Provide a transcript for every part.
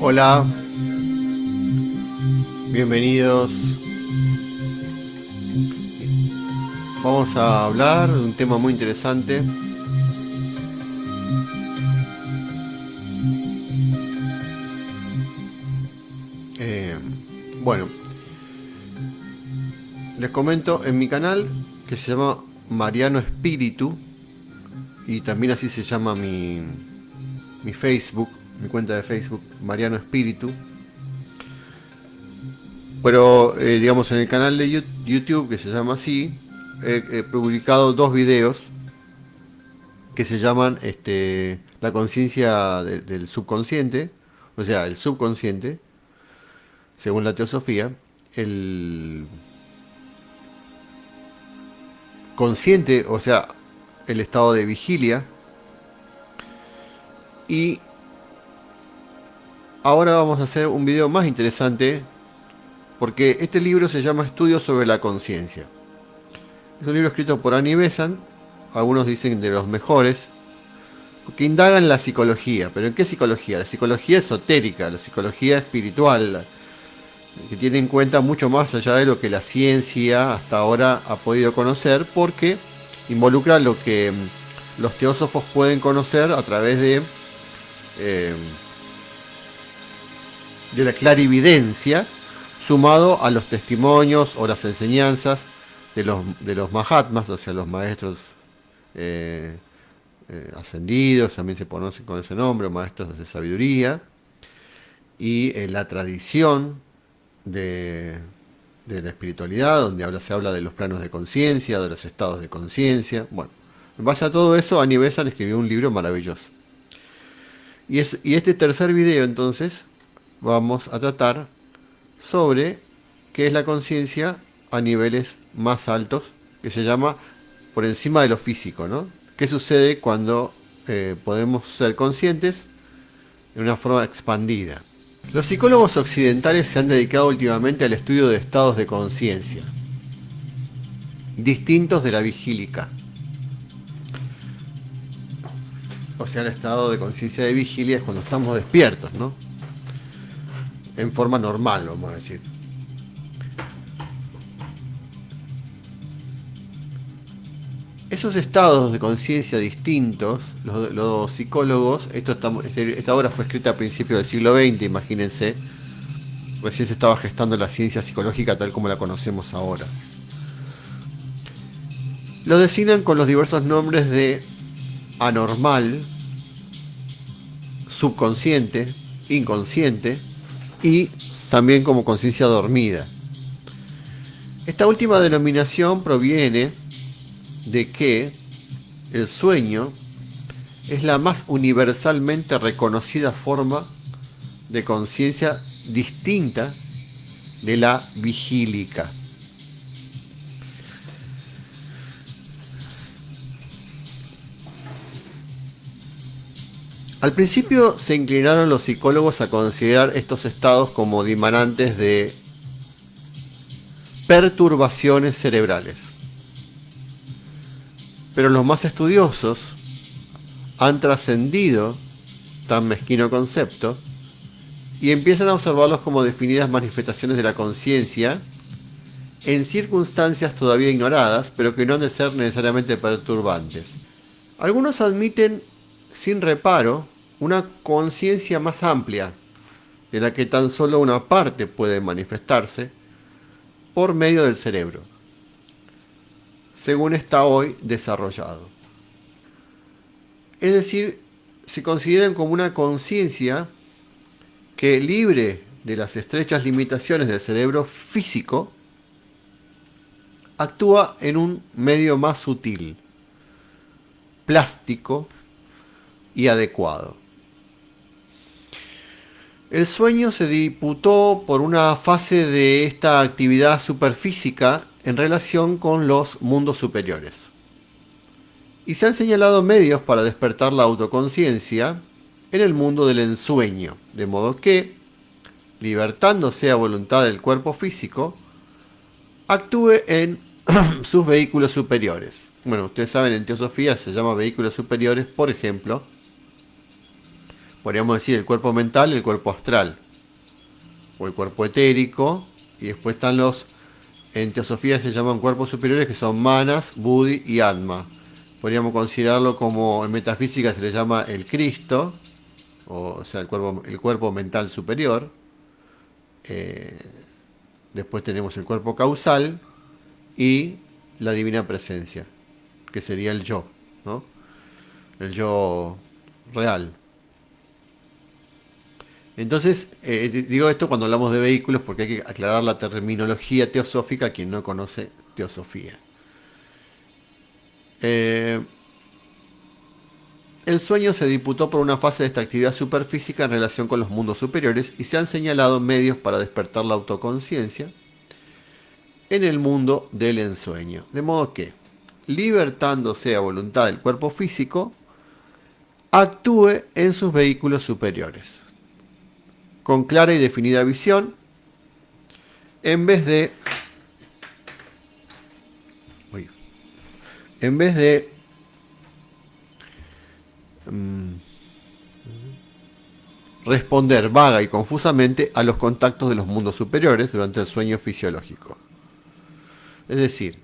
Hola, bienvenidos. Vamos a hablar de un tema muy interesante. Eh, bueno, les comento en mi canal que se llama Mariano Espíritu y también así se llama mi Facebook, mi cuenta de Facebook, Mariano Espíritu. Pero digamos en el canal de YouTube que se llama así, he publicado dos videos que se llaman la conciencia del subconsciente, o sea, el subconsciente, según la teosofía, el consciente, o sea, el estado de vigilia. Y ahora vamos a hacer un video más interesante porque este libro se llama Estudios sobre la conciencia. Es un libro escrito por Annie Besant, algunos dicen de los mejores, que indaga en la psicología. ¿Pero en qué psicología? La psicología esotérica, la psicología espiritual, que tiene en cuenta mucho más allá de lo que la ciencia hasta ahora ha podido conocer, porque involucra lo que los teósofos pueden conocer a través eh, de la clarividencia, sumado a los testimonios o las enseñanzas de los Mahatmas, o sea, los maestros eh, ascendidos, también se conocen con ese nombre, maestros de sabiduría, y la tradición de, de la espiritualidad, donde se habla de los planos de conciencia, de los estados de conciencia. Bueno, en base a todo eso, Annie Besant escribió un libro maravilloso. Y este tercer video, entonces, vamos a tratar sobre qué es la conciencia a niveles más altos, que se llama por encima de lo físico, ¿no? ¿Qué sucede cuando podemos ser conscientes de una forma expandida? Los psicólogos occidentales se han dedicado últimamente al estudio de estados de conciencia distintos de la vigílica, o sea, el estado de conciencia de vigilia es cuando estamos despiertos, ¿no? En forma normal, vamos a decir. Esos estados de conciencia distintos, los psicólogos, esta obra fue escrita a principios del siglo XX, imagínense, recién se estaba gestando la ciencia psicológica tal como la conocemos ahora. Lo designan con los diversos nombres de anormal, subconsciente, inconsciente y también como conciencia dormida. Esta última denominación proviene de que el sueño es la más universalmente reconocida forma de conciencia distinta de la vigílica. Al principio se inclinaron los psicólogos a considerar estos estados como dimanantes de perturbaciones cerebrales. Pero los más estudiosos han trascendido tan mezquino concepto y empiezan a observarlos como definidas manifestaciones de la conciencia en circunstancias todavía ignoradas, pero que no han de ser necesariamente perturbantes. Algunos admiten sin reparo una conciencia más amplia, de la que tan solo una parte puede manifestarse por medio del cerebro, según está hoy desarrollado. Es decir, se consideran como una conciencia que libre de las estrechas limitaciones del cerebro físico, actúa en un medio más sutil, plástico y adecuado. El sueño se diputó por una fase de esta actividad superfísica en relación con los mundos superiores. Y se han señalado medios para despertar la autoconciencia en el mundo del ensueño, de modo que, libertándose a voluntad del cuerpo físico, actúe en sus vehículos superiores. Bueno, ustedes saben, en teosofía se llama vehículos superiores, por ejemplo, podríamos decir el cuerpo mental y el cuerpo astral, o el cuerpo etérico, y después están en teosofía se llaman cuerpos superiores que son manas, buddhi y atma. Podríamos considerarlo como en metafísica se le llama el Cristo, o sea, el cuerpo mental superior. Después tenemos el cuerpo causal y la divina presencia, que sería el yo, ¿no? El yo real. Entonces, digo esto cuando hablamos de vehículos porque hay que aclarar la terminología teosófica a quien no conoce teosofía. El sueño se diputó por una fase de esta actividad superfísica en relación con los mundos superiores y se han señalado medios para despertar la autoconciencia en el mundo del ensueño. De modo que, libertándose a voluntad del cuerpo físico, actúe en sus vehículos superiores, con clara y definida visión, en vez de responder vaga y confusamente a los contactos de los mundos superiores durante el sueño fisiológico. Es decir,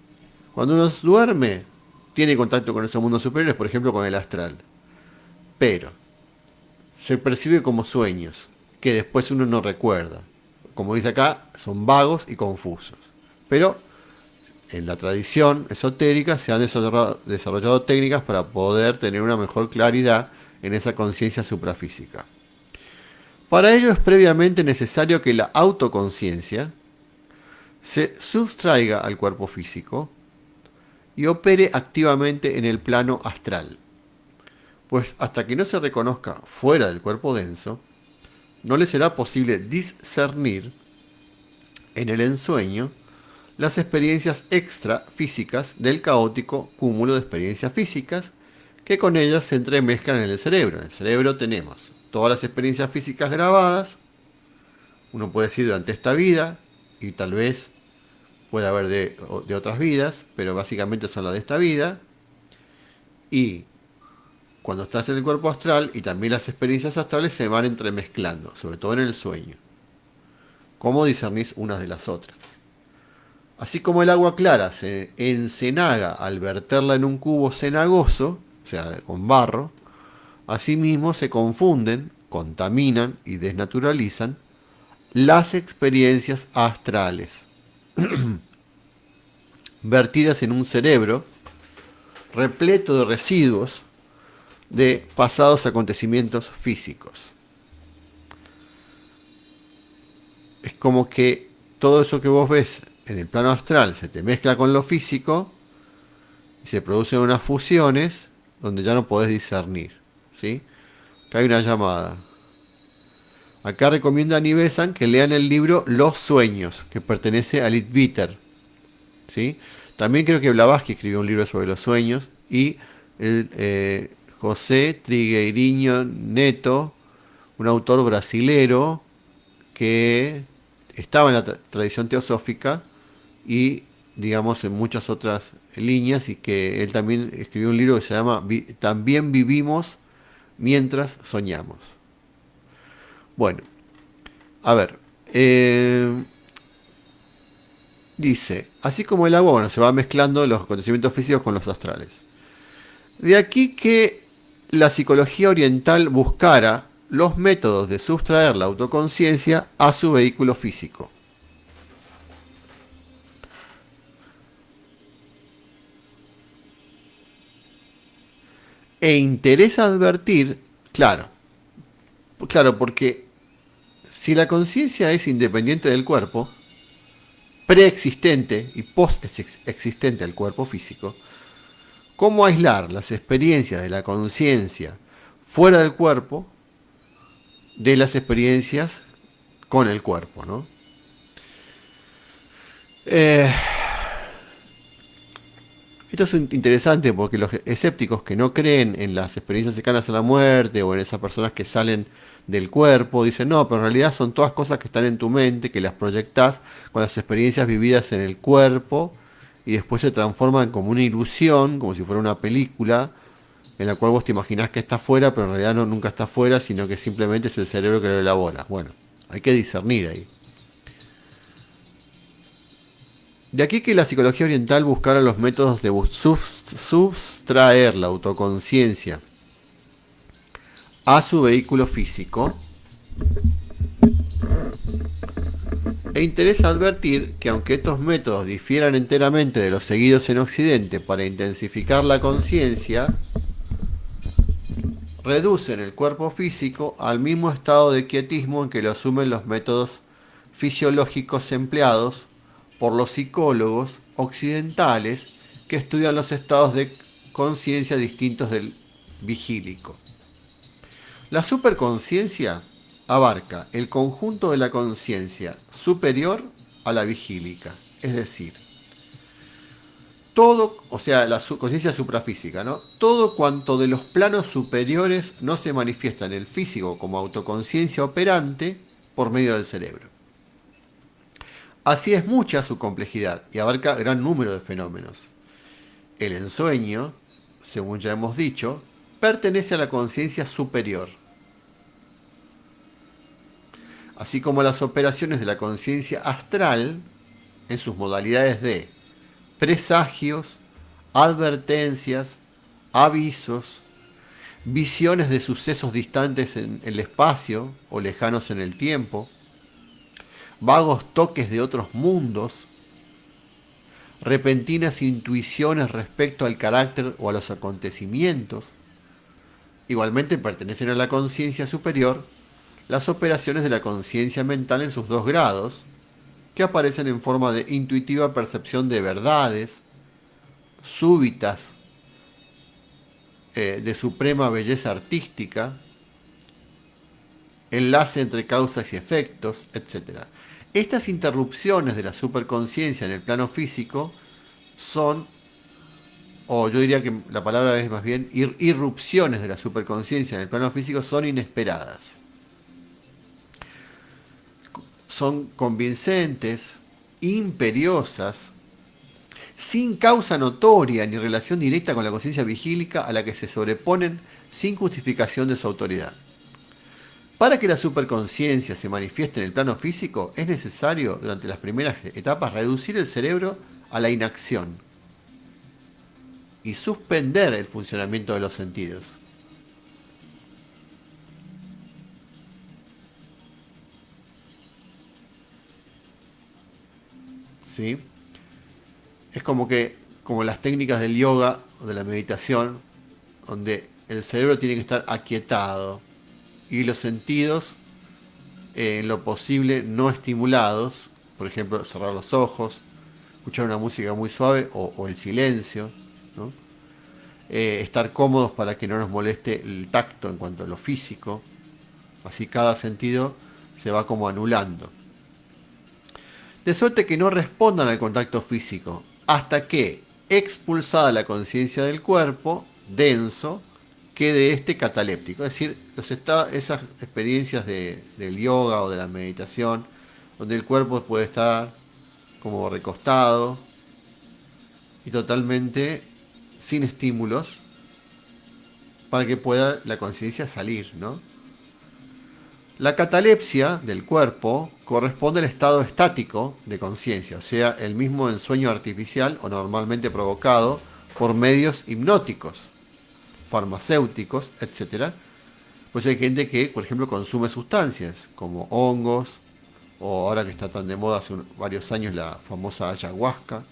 cuando uno duerme, tiene contacto con esos mundos superiores, por ejemplo con el astral, pero se percibe como sueños, que después uno no recuerda. Como dice acá, son vagos y confusos. Pero en la tradición esotérica se han desarrollado técnicas para poder tener una mejor claridad en esa conciencia suprafísica. Para ello es previamente necesario que la autoconciencia se sustraiga al cuerpo físico y opere activamente en el plano astral. Pues hasta que no se reconozca fuera del cuerpo denso, no le será posible discernir en el ensueño las experiencias extrafísicas del caótico cúmulo de experiencias físicas que con ellas se entremezclan en el cerebro. En el cerebro tenemos todas las experiencias físicas grabadas, uno puede decir durante esta vida, y tal vez puede haber de otras vidas, pero básicamente son las de esta vida, y cuando estás en el cuerpo astral y también las experiencias astrales se van entremezclando, sobre todo en el sueño. ¿Cómo discernís unas de las otras? Así como el agua clara se encenaga al verterla en un cubo cenagoso, o sea, con barro, asimismo se confunden, contaminan y desnaturalizan las experiencias astrales, vertidas en un cerebro repleto de residuos de pasados acontecimientos físicos. Es como que todo eso que vos ves en el plano astral se te mezcla con lo físico y se producen unas fusiones donde ya no podés discernir, ¿sí? Acá hay una llamada. Acá recomiendo a Nivesan que lean el libro Los Sueños, que pertenece a Littbitter, ¿sí? También creo que Blavatsky escribió un libro sobre los sueños y José Trigueirinho Neto, un autor brasilero que estaba en la tradición teosófica y, digamos, en muchas otras líneas, y que él también escribió un libro que se llama También vivimos mientras soñamos. Bueno, a ver, dice, así como el agua, bueno, se va mezclando los acontecimientos físicos con los astrales. De aquí que la psicología oriental buscara los métodos de sustraer la autoconciencia a su vehículo físico. E interesa advertir, claro, porque Si la conciencia es independiente del cuerpo, preexistente y post-existente al cuerpo físico, ¿cómo aislar las experiencias de la conciencia fuera del cuerpo de las experiencias con el cuerpo, ¿no? Eh, Esto es interesante porque los escépticos que no creen en las experiencias cercanas a la muerte o en esas personas que salen del cuerpo, dicen, no, pero en realidad son todas cosas que están en tu mente, que las proyectás con las experiencias vividas en el cuerpo y después se transforman como una ilusión, como si fuera una película, en la cual vos te imaginás que está afuera, pero en realidad no, nunca está afuera, sino que simplemente es el cerebro que lo elabora. Bueno, hay que discernir ahí. De aquí que la psicología oriental buscara los métodos de sustraer la autoconciencia a su vehículo físico. E interesa advertir que aunque estos métodos difieran enteramente de los seguidos en Occidente para intensificar la conciencia, reducen el cuerpo físico al mismo estado de quietismo en que lo asumen los métodos fisiológicos empleados por los psicólogos occidentales que estudian los estados de conciencia distintos del vigílico. La superconciencia abarca el conjunto de la conciencia superior a la vigílica, es decir, todo, o sea, la conciencia suprafísica, ¿no? Todo cuanto de los planos superiores no se manifiesta en el físico como autoconciencia operante por medio del cerebro. Así es mucha su complejidad y abarca gran número de fenómenos. El ensueño, según ya hemos dicho, pertenece a la conciencia superior, así como las operaciones de la conciencia astral en sus modalidades de presagios, advertencias, avisos, visiones de sucesos distantes en el espacio o lejanos en el tiempo, vagos toques de otros mundos, repentinas intuiciones respecto al carácter o a los acontecimientos. Igualmente pertenecen a la conciencia superior las operaciones de la conciencia mental en sus dos grados, que aparecen en forma de intuitiva percepción de verdades, súbitas, de suprema belleza artística, enlace entre causas y efectos, etc. Estas interrupciones de la superconciencia en el plano físico son, o yo diría que la palabra es más bien, irrupciones de la superconciencia en el plano físico son inesperadas. Son convincentes, imperiosas, sin causa notoria ni relación directa con la conciencia vigílica a la que se sobreponen sin justificación de su autoridad. Para que la superconciencia se manifieste en el plano físico, es necesario, durante las primeras etapas, reducir el cerebro a la inacción y suspender el funcionamiento de los sentidos. ¿Sí? Es como las técnicas del yoga o de la meditación, donde el cerebro tiene que estar aquietado y los sentidos, en lo posible, no estimulados. Por ejemplo, cerrar los ojos, escuchar una música muy suave o el silencio, ¿no? Estar cómodos para que no nos moleste el tacto en cuanto a lo físico. Así cada sentido se va como anulando. De suerte que no respondan al contacto físico hasta que, expulsada la conciencia del cuerpo denso, quede este cataléptico. Es decir, esas experiencias del yoga o de la meditación, donde el cuerpo puede estar como recostado y totalmente sin estímulos para que pueda la conciencia salir, ¿no? La catalepsia del cuerpo corresponde al estado estático de conciencia, o sea, el mismo ensueño artificial o normalmente provocado por medios hipnóticos, farmacéuticos, etc. Pues hay gente que, por ejemplo, consume sustancias como hongos, o ahora que está tan de moda hace varios años la famosa ayahuasca,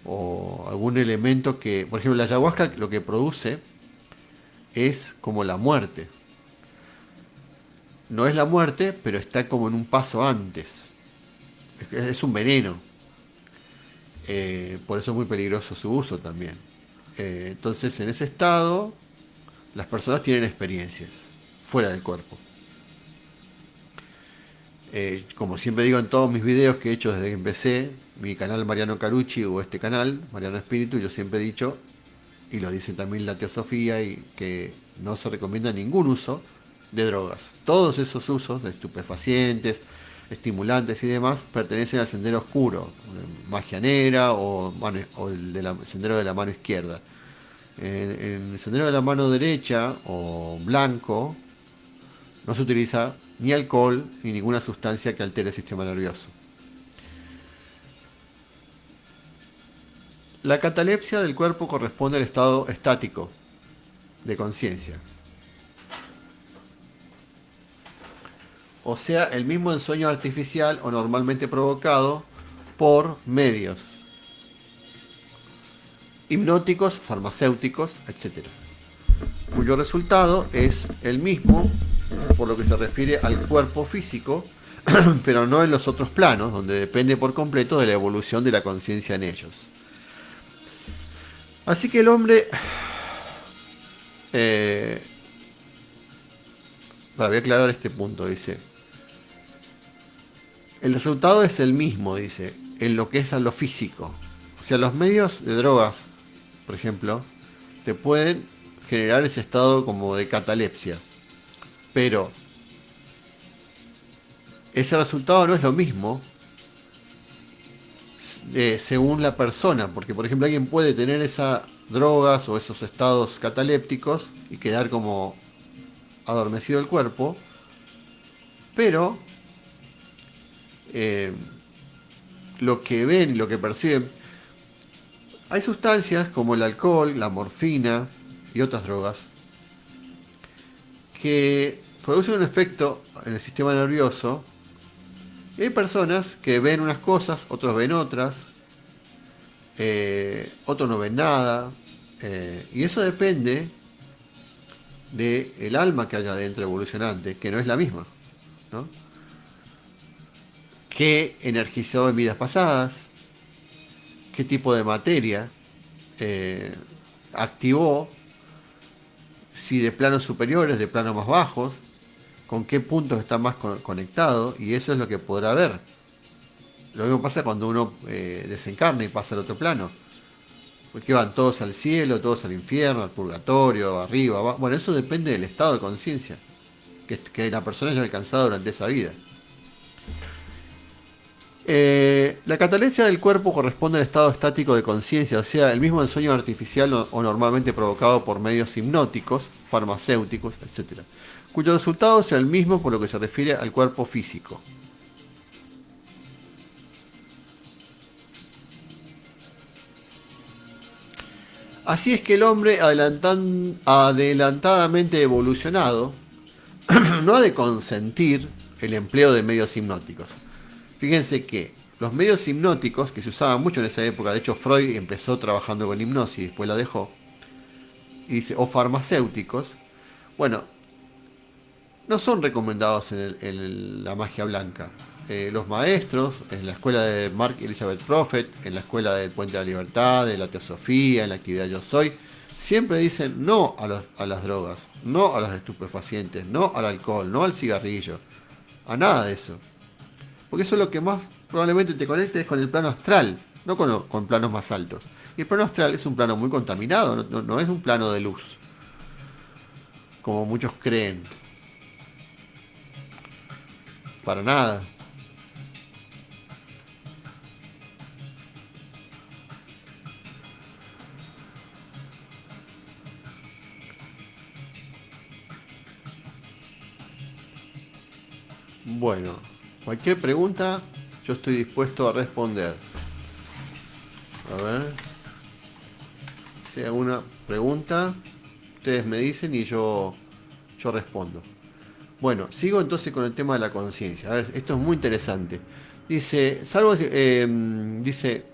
o algún elemento que, por ejemplo, la ayahuasca lo que produce es como la muerte. no es la muerte, pero está como en un paso antes. Es un veneno. Por eso es muy peligroso su uso también. Entonces, en ese estado, las personas tienen experiencias fuera del cuerpo. Como siempre digo en todos mis videos que he hecho desde que empecé, mi canal Mariano Carucci o este canal, Mariano Espíritu, yo siempre he dicho, y lo dice también la teosofía, y que no se recomienda ningún uso de drogas. Todos esos usos de estupefacientes, estimulantes y demás pertenecen al sendero oscuro, magia negra o el sendero de la mano izquierda. En el sendero de la mano derecha o blanco no se utiliza ni alcohol ni ninguna sustancia que altere el sistema nervioso. La catalepsia del cuerpo corresponde al estado estático de conciencia. O sea, el mismo ensueño artificial o normalmente provocado por medios hipnóticos, farmacéuticos, etc. Cuyo resultado es el mismo por lo que se refiere al cuerpo físico, pero no en los otros planos, donde depende por completo de la evolución de la conciencia en ellos. Así que el hombre, voy a aclarar este punto, dice, el resultado es el mismo, dice, en lo que es a lo físico. O sea, los medios de drogas, por ejemplo, te pueden generar ese estado como de catalepsia. Pero ese resultado no es lo mismo según la persona. Porque, por ejemplo, alguien puede tener esas drogas o esos estados catalépticos y quedar como adormecido el cuerpo. Pero lo que ven y lo que perciben, hay sustancias como el alcohol, la morfina y otras drogas que producen un efecto en el sistema nervioso. Y hay personas que ven unas cosas, otros ven otras, otros no ven nada, y eso depende del alma que haya adentro evolucionante, que no es la misma, ¿no? ¿Qué energizó en vidas pasadas? ¿Qué tipo de materia activó? Si de planos superiores, de planos más bajos, con qué puntos está más conectado, y eso es lo que podrá ver. Lo mismo pasa cuando uno desencarna y pasa al otro plano. Porque van todos al cielo, todos al infierno, al purgatorio, arriba, abajo. Bueno, eso depende del estado de conciencia que la persona haya alcanzado durante esa vida. La catalepsia del cuerpo corresponde al estado estático de conciencia, o sea, el mismo ensueño artificial o normalmente provocado por medios hipnóticos, farmacéuticos, etc., cuyo resultado es el mismo por lo que se refiere al cuerpo físico. Así es que el hombre adelantadamente evolucionado no ha de consentir el empleo de medios hipnóticos. Fíjense que los medios hipnóticos, que se usaban mucho en esa época, de hecho Freud empezó trabajando con hipnosis y después la dejó, y dice, o farmacéuticos, bueno, no son recomendados en la magia blanca. Los maestros, en la escuela de Mark Elizabeth Prophet, en la escuela del Puente de la Libertad, de la Teosofía, en la actividad Yo Soy, siempre dicen no a las drogas, no a los estupefacientes, no al alcohol, no al cigarrillo, a nada de eso. Porque eso es lo que más probablemente te conectes con el plano astral, no con planos más altos. Y el plano astral es un plano muy contaminado, no es un plano de luz, como muchos creen. Para nada. Bueno, cualquier pregunta yo estoy dispuesto a responder. A ver, si hay alguna pregunta, ustedes me dicen y yo respondo. Bueno, sigo entonces con el tema de la conciencia. A ver, esto es muy interesante. Dice, dice,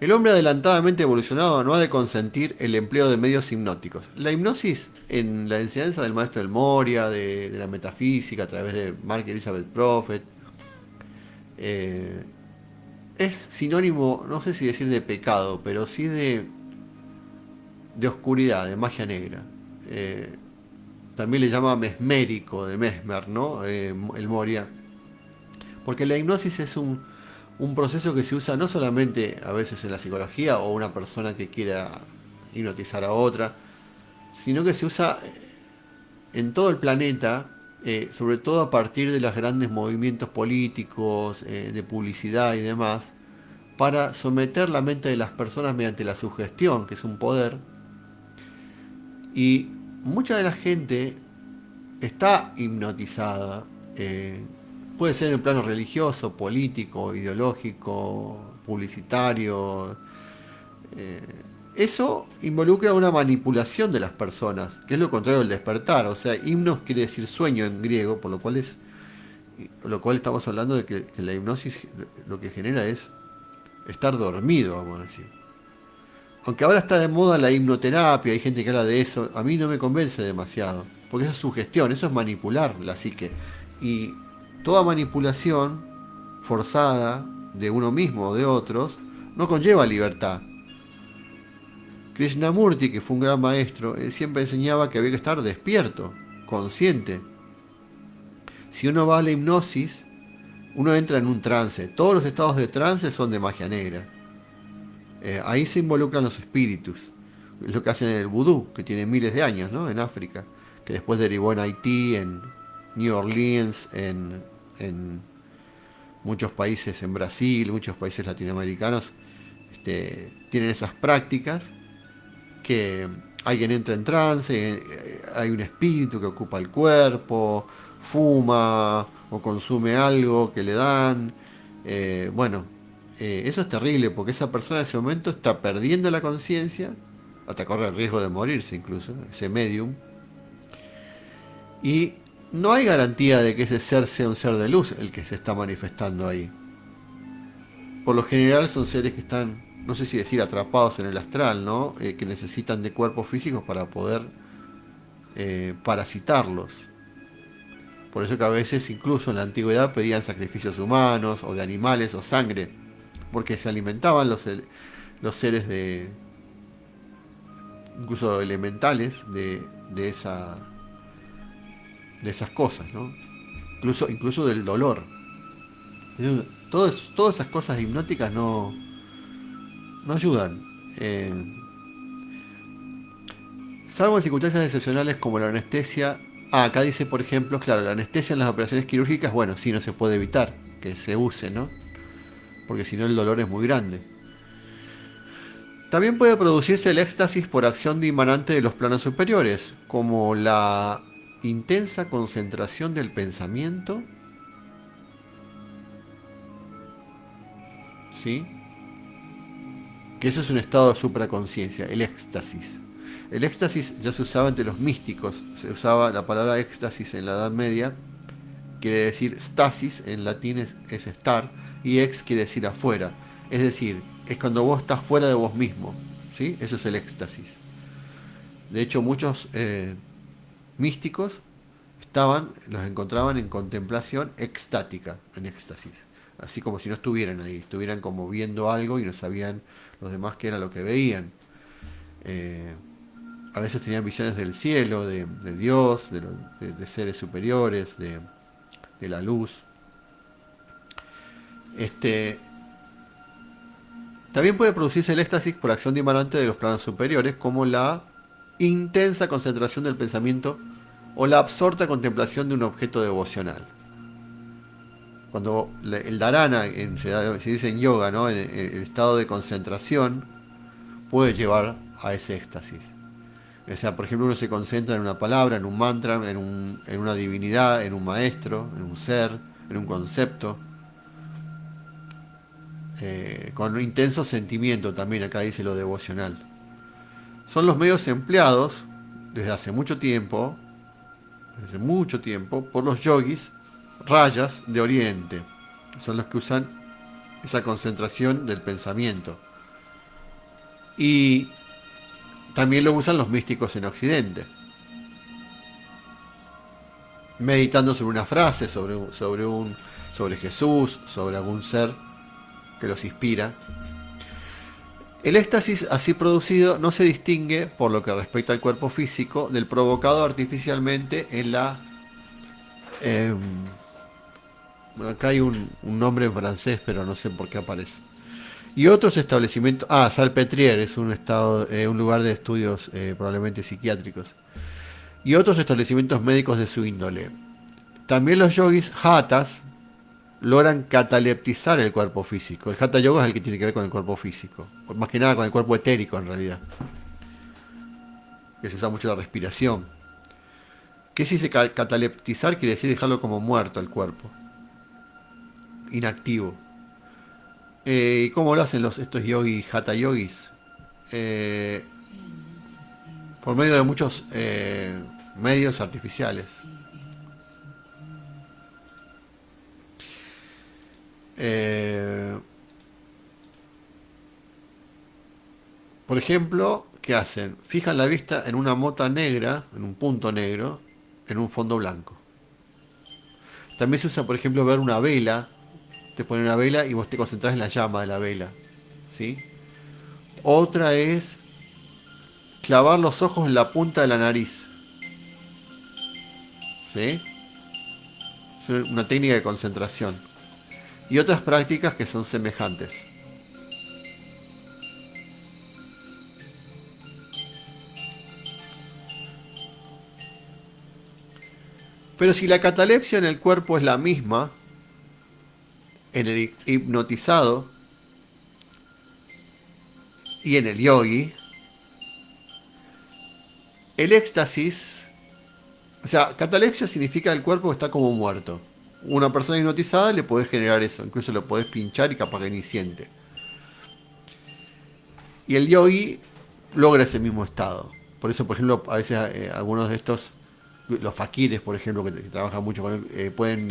El hombre adelantadamente evolucionado no ha de consentir el empleo de medios hipnóticos. La hipnosis, en la enseñanza del maestro del Moria, de la metafísica, a través de Mark Elizabeth Prophet, eh, es sinónimo, no sé si decir de pecado, pero sí de oscuridad, de magia negra. Eh, También le llama mesmérico, de Mesmer, ¿no? El Moria. Porque la hipnosis es un proceso que se usa no solamente a veces en la psicología o una persona que quiera hipnotizar a otra, sino que se usa en todo el planeta, sobre todo a partir de los grandes movimientos políticos, de publicidad y demás, para someter la mente de las personas mediante la sugestión, que es un poder. Y mucha de la gente está hipnotizada. Puede ser en el plano religioso, político, ideológico, publicitario. eh, Eso involucra una manipulación de las personas, que es lo contrario del despertar. O sea, himnos quiere decir sueño en griego, por lo cual estamos hablando de que la hipnosis lo que genera es estar dormido, vamos a decir. Aunque ahora está de moda la hipnoterapia, hay gente que habla de eso, a mí no me convence demasiado, porque eso es sugestión, eso es manipular la psique. Y toda manipulación forzada de uno mismo o de otros no conlleva libertad. Krishnamurti, que fue un gran maestro, siempre enseñaba que había que estar despierto, consciente. Si uno va a la hipnosis, uno entra en un trance. Todos los estados de trance son de magia negra. Ahí se involucran los espíritus. Es lo que hacen en el vudú, que tiene miles de años, ¿no? En África. Que después derivó en Haití, en New Orleans, en muchos países, en Brasil, muchos países latinoamericanos. Tienen esas prácticas que alguien entra en trance, hay un espíritu que ocupa el cuerpo, fuma o consume algo que le dan. Bueno, eso es terrible porque esa persona en ese momento está perdiendo la conciencia, hasta corre el riesgo de morirse incluso, ese medium. Y no hay garantía de que ese ser sea un ser de luz el que se está manifestando ahí. Por lo general son seres que están, no sé si decir atrapados en el astral, ¿no? Que necesitan de cuerpos físicos para poder parasitarlos. Por eso que a veces incluso en la antigüedad pedían sacrificios humanos o de animales o sangre, porque se alimentaban los seres incluso elementales de esas cosas, ¿no? Incluso del dolor. Todas esas cosas hipnóticas no ayudan. Eh, Salvo en circunstancias excepcionales como la anestesia. Acá dice, por ejemplo, claro, la anestesia en las operaciones quirúrgicas, bueno, sí, no se puede evitar que se use, ¿no? Porque si no el dolor es muy grande. También puede producirse el éxtasis por acción dimanante de los planos superiores, como la intensa concentración del pensamiento, ¿sí? Que ese es un estado de supraconciencia, el éxtasis. El éxtasis ya se usaba entre los místicos, se usaba la palabra éxtasis en la Edad Media, quiere decir stasis, en latín es estar, y ex quiere decir afuera. Es decir, es cuando vos estás fuera de vos mismo, ¿sí? Eso es el éxtasis. De hecho, muchos místicos los encontraban en contemplación extática, en éxtasis. Así como si no estuvieran ahí, estuvieran como viendo algo y no sabían los demás qué era lo que veían. Eh, a veces tenían visiones del cielo, de Dios, de seres superiores, de la luz. Este, También puede producirse el éxtasis por acción dimanante de los planos superiores, como la intensa concentración del pensamiento o la absorta contemplación de un objeto devocional. Cuando el dharana, se dice en yoga, ¿no? En el estado de concentración, puede llevar a ese éxtasis. O sea, por ejemplo, uno se concentra en una palabra, en un mantra, en una divinidad, en un maestro, en un ser, en un concepto, con un intenso sentimiento también, acá dice lo devocional. Son los medios empleados desde mucho tiempo, por los yogis rayas de Oriente. Son los que usan esa concentración del pensamiento. Y también lo usan los místicos en Occidente, meditando sobre una frase, sobre Jesús, sobre algún ser que los inspira. El éxtasis así producido no se distingue, por lo que respecta al cuerpo físico, del provocado artificialmente en la... Eh, bueno, acá hay un nombre en francés, pero no sé por qué aparece. Y otros establecimientos... Ah, Salpêtrière es un lugar de estudios probablemente psiquiátricos. Y otros establecimientos médicos de su índole. También los yogis hattas logran cataleptizar el cuerpo físico. El hatha yoga es el que tiene que ver con el cuerpo físico. Más que nada con el cuerpo etérico en realidad. Que se usa mucho la respiración. ¿Qué se dice cataleptizar? Quiere decir dejarlo como muerto el cuerpo. Inactivo. ¿Y cómo lo hacen estos yogis, hatha yogis? Eh, por medio de muchos medios artificiales. Eh, por ejemplo, ¿qué hacen? Fijan la vista en una mota negra, en un punto negro, en un fondo blanco. También se usa, por ejemplo, ver una vela. Te ponen una vela y vos te concentrás en la llama de la vela. ¿Sí? Otra es clavar los ojos en la punta de la nariz. ¿Sí? Es una técnica de concentración. Y otras prácticas que son semejantes. Pero si la catalepsia en el cuerpo es la misma, en el hipnotizado y en el yogi, el éxtasis, o sea, catalepsia significa que el cuerpo está como muerto. Una persona hipnotizada le podés generar eso, incluso lo podés pinchar y capaz que ni siente. Y el yogi logra ese mismo estado. Por eso, por ejemplo, a veces algunos de estos, los fakires, por ejemplo, que trabajan mucho con él, pueden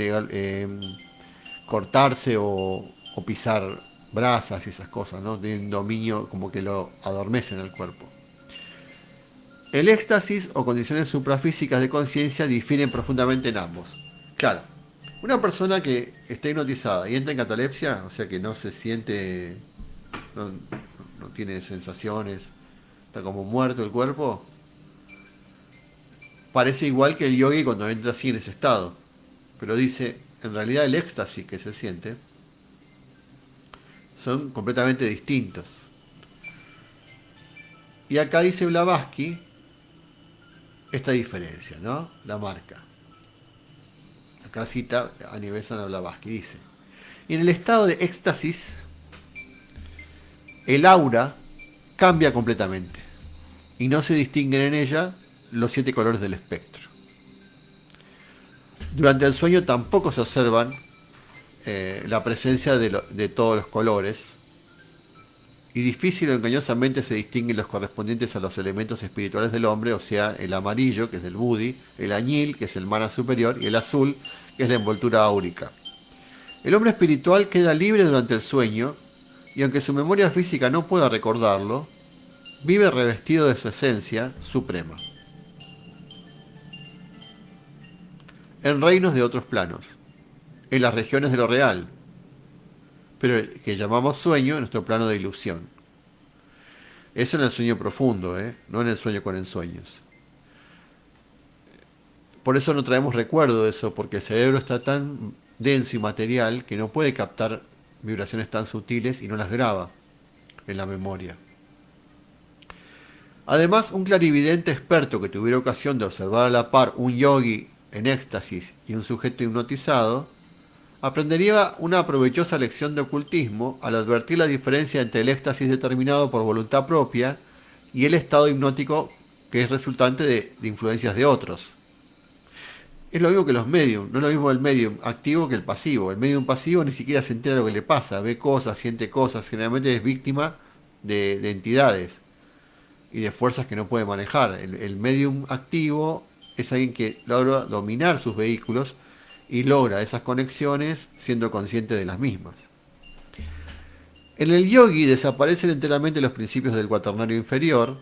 cortarse o pisar brasas y esas cosas, ¿no? Tienen dominio como que lo adormecen el cuerpo. El éxtasis o condiciones suprafísicas de conciencia difieren profundamente en ambos. Claro, una persona que está hipnotizada y entra en catalepsia, o sea que no se siente, no, no tiene sensaciones, está como muerto el cuerpo, parece igual que el yogi cuando entra así en ese estado. Pero dice, en realidad el éxtasis que se siente son completamente distintos. Y acá dice Blavatsky esta diferencia, ¿no? La marca. Acá cita a Nivelson Blavatsky, dice. Y en el estado de éxtasis, el aura cambia completamente y no se distinguen en ella los 7 colores del espectro. Durante el sueño tampoco se observan la presencia de todos los colores y difícil o engañosamente se distinguen los correspondientes a los elementos espirituales del hombre, o sea, el amarillo, que es del Buddhi, el añil, que es el mana superior, y el azul, que es la envoltura áurica. El hombre espiritual queda libre durante el sueño y aunque su memoria física no pueda recordarlo, vive revestido de su esencia suprema, en reinos de otros planos, en las regiones de lo real, pero que llamamos sueño en nuestro plano de ilusión. Eso en el sueño profundo, no en el sueño con ensueños. Por eso no traemos recuerdo de eso, porque el cerebro está tan denso y material que no puede captar vibraciones tan sutiles y no las graba en la memoria. Además, un clarividente experto que tuviera ocasión de observar a la par un yogi en éxtasis y un sujeto hipnotizado, aprendería una provechosa lección de ocultismo al advertir la diferencia entre el éxtasis determinado por voluntad propia y el estado hipnótico que es resultante de influencias de otros. Es lo mismo que los medium, no es lo mismo el medium activo que el pasivo. El medium pasivo ni siquiera se entera de lo que le pasa, ve cosas, siente cosas, generalmente es víctima de entidades y de fuerzas que no puede manejar. El medium activo es alguien que logra dominar sus vehículos y logra esas conexiones siendo consciente de las mismas. En el yogi desaparecen enteramente los principios del cuaternario inferior.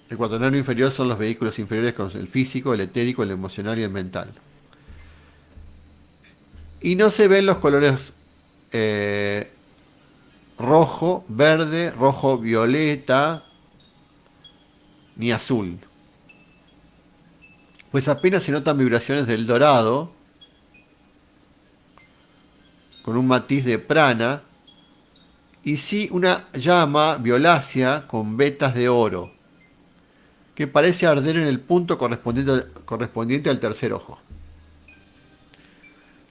El cuaternario inferior son los vehículos inferiores con el físico, el etérico, el emocional y el mental. Y no se ven los colores eh, rojo, verde, rojo, violeta, ni azul. Pues apenas se notan vibraciones del dorado, con un matiz de prana, y sí una llama violácea con vetas de oro, que parece arder en el punto correspondiente al tercer ojo.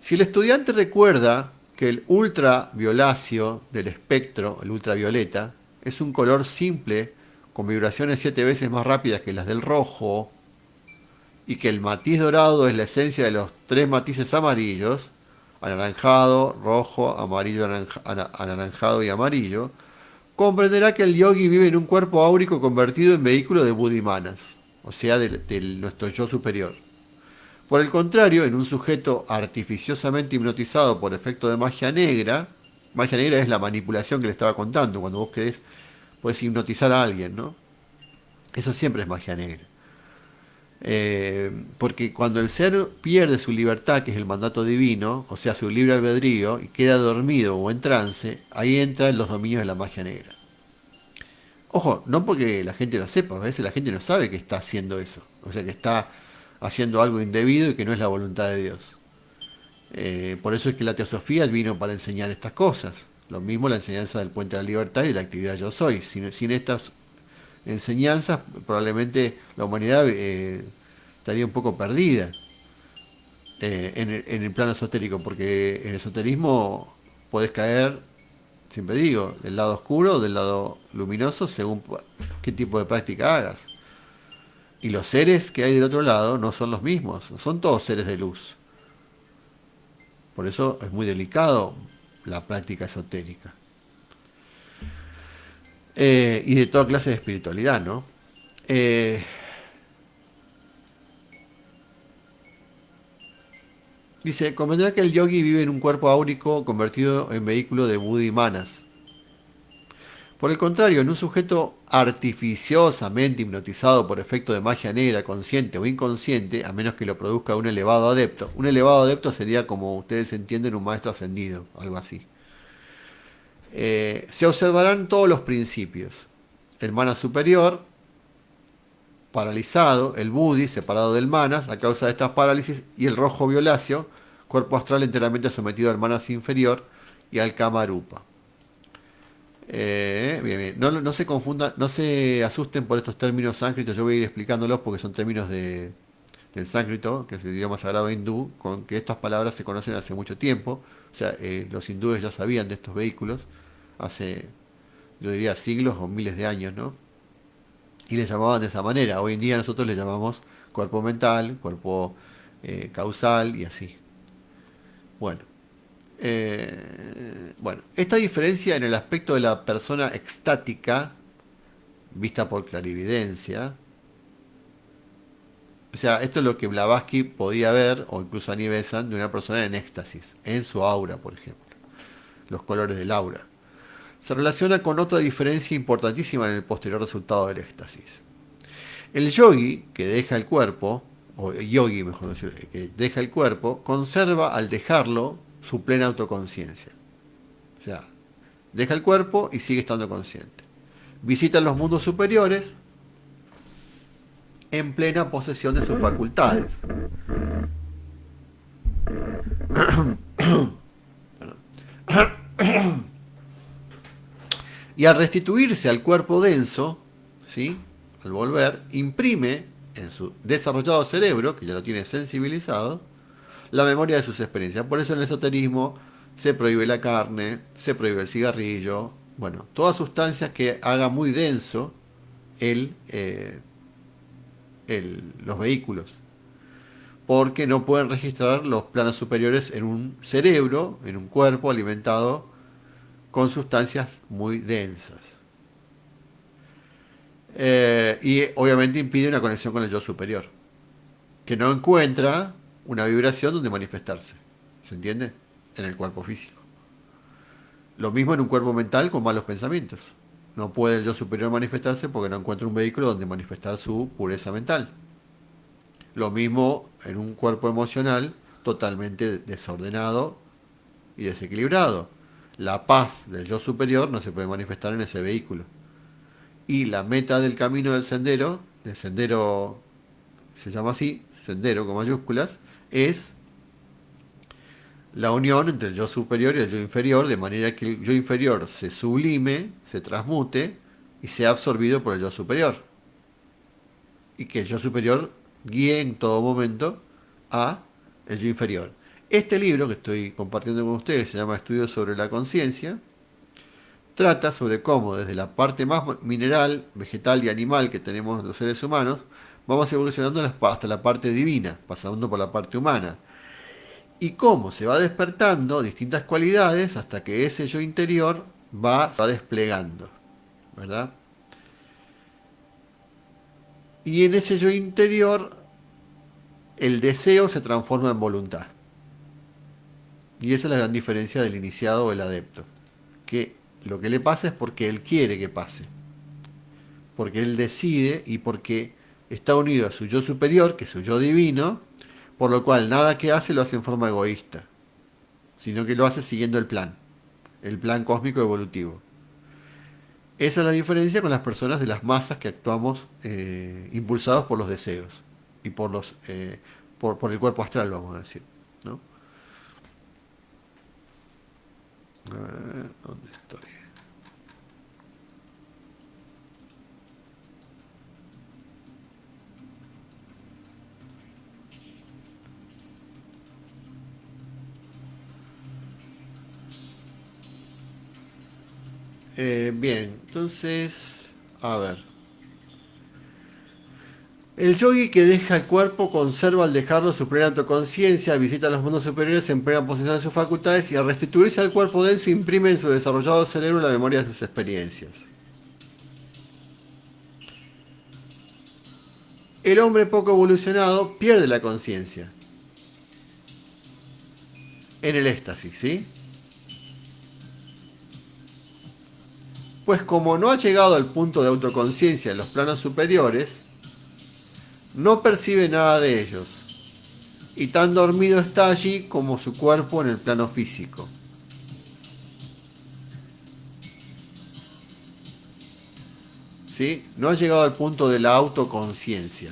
Si el estudiante recuerda que el ultravioláceo del espectro, el ultravioleta, es un color simple con vibraciones 7 veces más rápidas que las del rojo, y que el matiz dorado es la esencia de los tres matices amarillos, anaranjado, rojo, amarillo, anaranjado y amarillo, comprenderá que el yogi vive en un cuerpo áurico convertido en vehículo de buddhimanas, o sea, de nuestro yo superior. Por el contrario, en un sujeto artificiosamente hipnotizado por efecto de magia negra es la manipulación que le estaba contando, cuando vos querés, podés hipnotizar a alguien, ¿no? Eso siempre es magia negra. Porque cuando el ser pierde su libertad, que es el mandato divino, o sea, su libre albedrío, y queda dormido o en trance, ahí entran los dominios de la magia negra. Ojo, no porque la gente lo sepa, a veces la gente no sabe que está haciendo eso, o sea, que está haciendo algo indebido y que no es la voluntad de Dios. Por eso es que la teosofía vino para enseñar estas cosas. Lo mismo la enseñanza del puente de la libertad y de la actividad yo soy. Sin estas enseñanzas, probablemente la humanidad estaría un poco perdida en el plano esotérico, porque en el esoterismo podés caer, siempre digo, del lado oscuro o del lado luminoso, según qué tipo de práctica hagas. Y los seres que hay del otro lado no son los mismos, no son todos seres de luz. Por eso es muy delicado la práctica esotérica. Y de toda clase de espiritualidad, ¿no? Eh, Dice, convendrá que el yogi vive en un cuerpo áurico convertido en vehículo de buddhimanas. Por el contrario, en un sujeto artificiosamente hipnotizado por efecto de magia negra, consciente o inconsciente, a menos que lo produzca un elevado adepto. Un elevado adepto sería, como ustedes entienden, un maestro ascendido, algo así. Se observarán todos los principios. El mana superior, paralizado, el buddhi, separado del manas, a causa de estas parálisis, y el rojo violáceo, cuerpo astral enteramente sometido al manas inferior y al kamarupa. Bien, bien. No, no se confundan, no se asusten por estos términos sánscritos, yo voy a ir explicándolos porque son términos del sánscrito, que es el idioma sagrado hindú, con que estas palabras se conocen hace mucho tiempo. O sea, los hindúes ya sabían de estos vehículos hace, yo diría, siglos o miles de años, ¿no? Y les llamaban de esa manera. Hoy en día nosotros le llamamos cuerpo mental, cuerpo causal y así. Bueno. Bueno, esta diferencia en el aspecto de la persona extática, vista por clarividencia, o sea, esto es lo que Blavatsky podía ver, o incluso Annie Besant, de una persona en éxtasis, en su aura, por ejemplo, los colores del aura. Se relaciona con otra diferencia importantísima en el posterior resultado del éxtasis. El yogi, que deja el cuerpo, o yogi mejor decir, que deja el cuerpo, conserva al dejarlo su plena autoconciencia. O sea, deja el cuerpo y sigue estando consciente. Visita los mundos superiores en plena posesión de sus facultades. Y al restituirse al cuerpo denso, ¿sí? Al volver, imprime en su desarrollado cerebro, que ya lo tiene sensibilizado, la memoria de sus experiencias. Por eso en el esoterismo se prohíbe la carne, se prohíbe el cigarrillo, bueno, todas sustancias que haga muy denso el, los vehículos, porque no pueden registrar los planos superiores en un cerebro, en un cuerpo alimentado con sustancias muy densas. Y obviamente impide una conexión con el yo superior, que no encuentra una vibración donde manifestarse. ¿Se entiende? En el cuerpo físico. Lo mismo en un cuerpo mental con malos pensamientos. No puede el yo superior manifestarse porque no encuentra un vehículo donde manifestar su pureza mental. Lo mismo en un cuerpo emocional totalmente desordenado y desequilibrado. La paz del yo superior no se puede manifestar en ese vehículo. Y la meta del camino del sendero se llama así, sendero con mayúsculas, es la unión entre el yo superior y el yo inferior, de manera que el yo inferior se sublime, se transmute y sea absorbido por el yo superior. Y que el yo superior guíe en todo momento a el yo inferior. Este libro que estoy compartiendo con ustedes se llama Estudios sobre la conciencia. Trata sobre cómo desde la parte más mineral, vegetal y animal que tenemos los seres humanos, vamos evolucionando hasta la parte divina, pasando por la parte humana. Y cómo se va despertando distintas cualidades hasta que ese yo interior se va desplegando, ¿verdad? Y en ese yo interior el deseo se transforma en voluntad. Y esa es la gran diferencia del iniciado o el adepto. Que lo que le pasa es porque él quiere que pase. Porque él decide y porque está unido a su yo superior, que es su yo divino, por lo cual nada que hace lo hace en forma egoísta, sino que lo hace siguiendo el plan cósmico evolutivo. Esa es la diferencia con las personas de las masas que actuamos impulsados por los deseos y por el cuerpo astral, vamos a decir, ¿no? A ver, ¿dónde estoy? Bien, entonces, a ver. El yogi que deja el cuerpo conserva al dejarlo su plena autoconciencia, visita los mundos superiores en plena posesión de sus facultades y al restituirse al cuerpo denso imprime en su desarrollado cerebro la memoria de sus experiencias. El hombre poco evolucionado pierde la conciencia en el éxtasis, ¿sí? Pues como no ha llegado al punto de autoconciencia en los planos superiores, no percibe nada de ellos, y tan dormido está allí como su cuerpo en el plano físico. ¿Sí? No ha llegado al punto de la autoconciencia.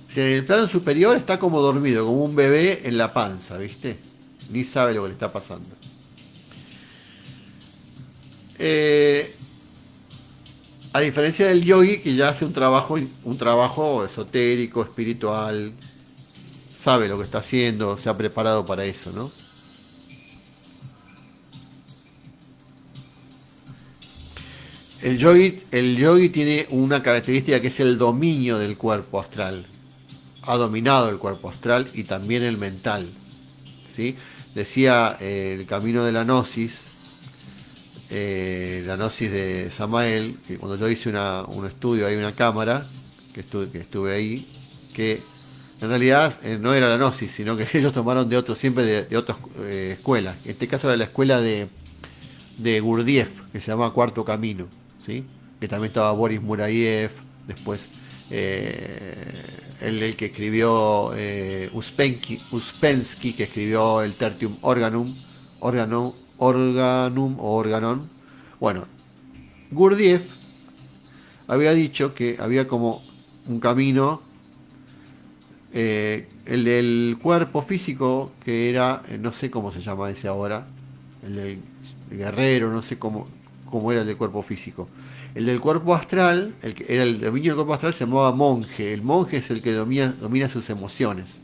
Si en el plano superior está como dormido, como un bebé en la panza, ¿viste? Ni sabe lo que le está pasando. A diferencia del yogi que ya hace un trabajo esotérico, espiritual, sabe lo que está haciendo, se ha preparado para eso, ¿no? El yogi tiene una característica que es el dominio del cuerpo astral. Ha dominado el cuerpo astral y también el mental, ¿sí? Decía el camino de la gnosis de Samael, que cuando yo hice un estudio, hay una cámara, que estuve ahí, que en realidad no era la gnosis, sino que ellos tomaron siempre de otras escuelas. En este caso era la escuela de Gurdjieff, que se llama Cuarto Camino, ¿sí? Que también estaba Boris Murayev, después el que escribió Uspensky, que escribió el Tertium Organon. Bueno, Gurdjieff había dicho que había como un camino, el del cuerpo físico, que era, no sé cómo se llama ese ahora, el del guerrero, no sé cómo era el del cuerpo físico. El del cuerpo astral, el que era el dominio del cuerpo astral, se llamaba monje. El monje es el que domina sus emociones.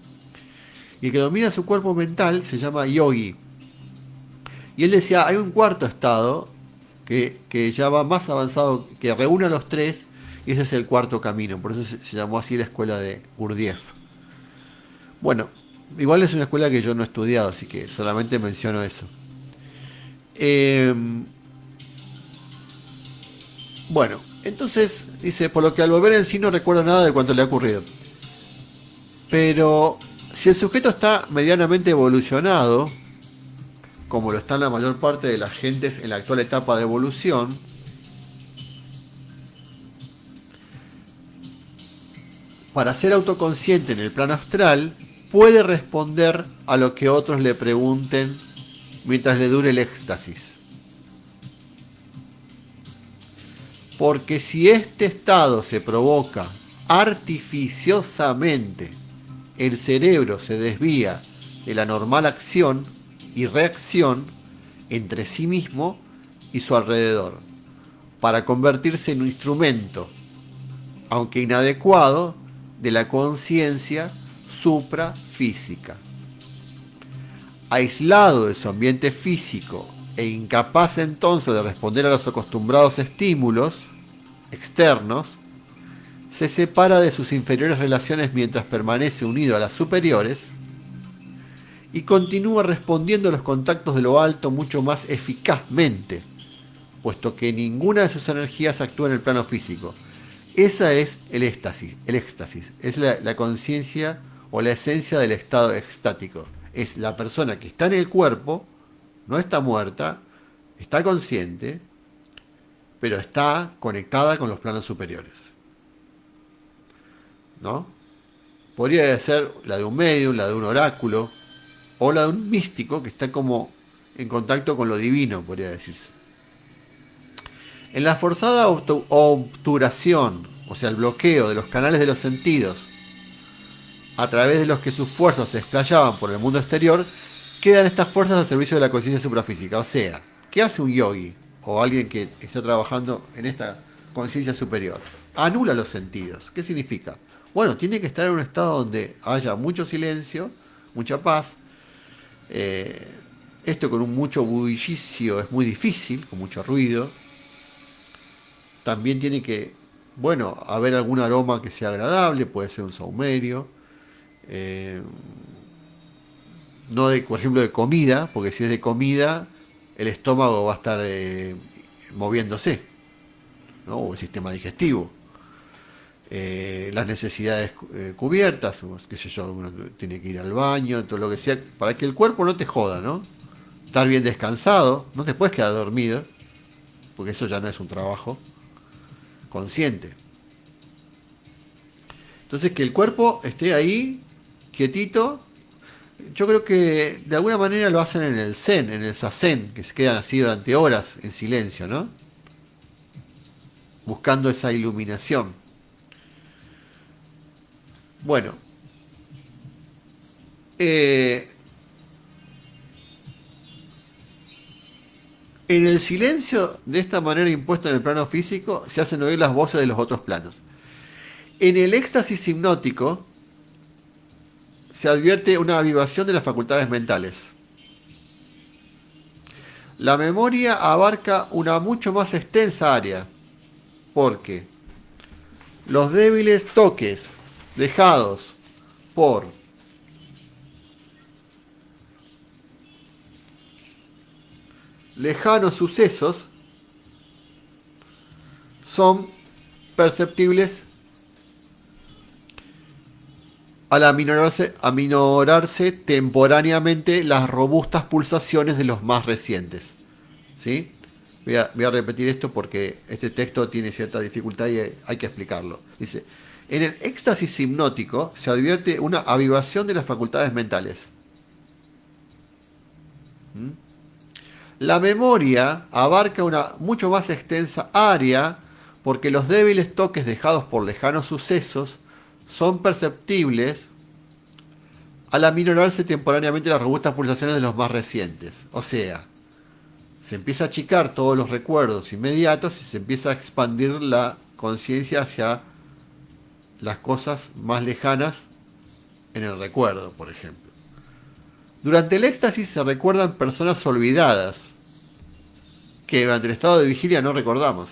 Y el que domina su cuerpo mental se llama yogi. Y él decía, hay un cuarto estado que ya va más avanzado, que reúne a los tres, y ese es el cuarto camino. Por eso se llamó así la escuela de Gurdjieff. Bueno, igual es una escuela que yo no he estudiado, así que solamente menciono eso. Bueno, entonces dice, por lo que al volver en sí no recuerda nada de cuanto le ha ocurrido. Pero si el sujeto está medianamente evolucionado, como lo están la mayor parte de las gentes en la actual etapa de evolución, para ser autoconsciente en el plano astral, puede responder a lo que otros le pregunten mientras le dure el éxtasis. Porque si este estado se provoca artificiosamente, el cerebro se desvía de la normal acción y reacción entre sí mismo y su alrededor, para convertirse en un instrumento, aunque inadecuado, de la conciencia suprafísica. Aislado de su ambiente físico e incapaz entonces de responder a los acostumbrados estímulos externos, se separa de sus inferiores relaciones mientras permanece unido a las superiores y continúa respondiendo a los contactos de lo alto mucho más eficazmente, puesto que ninguna de sus energías actúa en el plano físico. Esa es el éxtasis es la conciencia o la esencia del estado extático. Es la persona que está en el cuerpo, no está muerta, está consciente, pero está conectada con los planos superiores, ¿no? Podría ser la de un medium, la de un oráculo, o la de un místico que está como en contacto con lo divino, podría decirse. En la forzada obturación, o sea, el bloqueo de los canales de los sentidos, a través de los que sus fuerzas se explayaban por el mundo exterior, quedan estas fuerzas al servicio de la conciencia suprafísica. O sea, ¿qué hace un yogi o alguien que está trabajando en esta conciencia superior? Anula los sentidos. ¿Qué significa? Bueno, tiene que estar en un estado donde haya mucho silencio, mucha paz. Esto con un mucho bullicio es muy difícil, con mucho ruido. También tiene que, bueno, haber algún aroma que sea agradable, puede ser un saumerio. No de, por ejemplo, de comida, porque si es de comida, el estómago va a estar moviéndose, ¿no? O el sistema digestivo. Las necesidades cubiertas, qué sé yo, uno tiene que ir al baño, todo lo que sea, para que el cuerpo no te joda, ¿no? Estar bien descansado, no te puedes quedar dormido, porque eso ya no es un trabajo consciente. Entonces, que el cuerpo esté ahí, quietito. Yo creo que de alguna manera lo hacen en el zen, en el zazen, que se quedan así durante horas en silencio, ¿no? Buscando esa iluminación. Bueno, en el silencio, de esta manera impuesta en el plano físico, se hacen oír las voces de los otros planos. En el éxtasis hipnótico, se advierte una avivación de las facultades mentales. La memoria abarca una mucho más extensa área, porque los débiles toques dejados por lejanos sucesos son perceptibles al aminorarse temporáneamente las robustas pulsaciones de los más recientes. ¿Sí? Voy a repetir esto porque este texto tiene cierta dificultad y hay que explicarlo. Dice, en el éxtasis hipnótico se advierte una avivación de las facultades mentales. La memoria abarca una mucho más extensa área porque los débiles toques dejados por lejanos sucesos son perceptibles al aminorarse temporariamente las robustas pulsaciones de los más recientes. O sea, se empieza a achicar todos los recuerdos inmediatos y se empieza a expandir la conciencia hacia las cosas más lejanas en el recuerdo, por ejemplo. Durante el éxtasis se recuerdan personas olvidadas que durante el estado de vigilia no recordamos.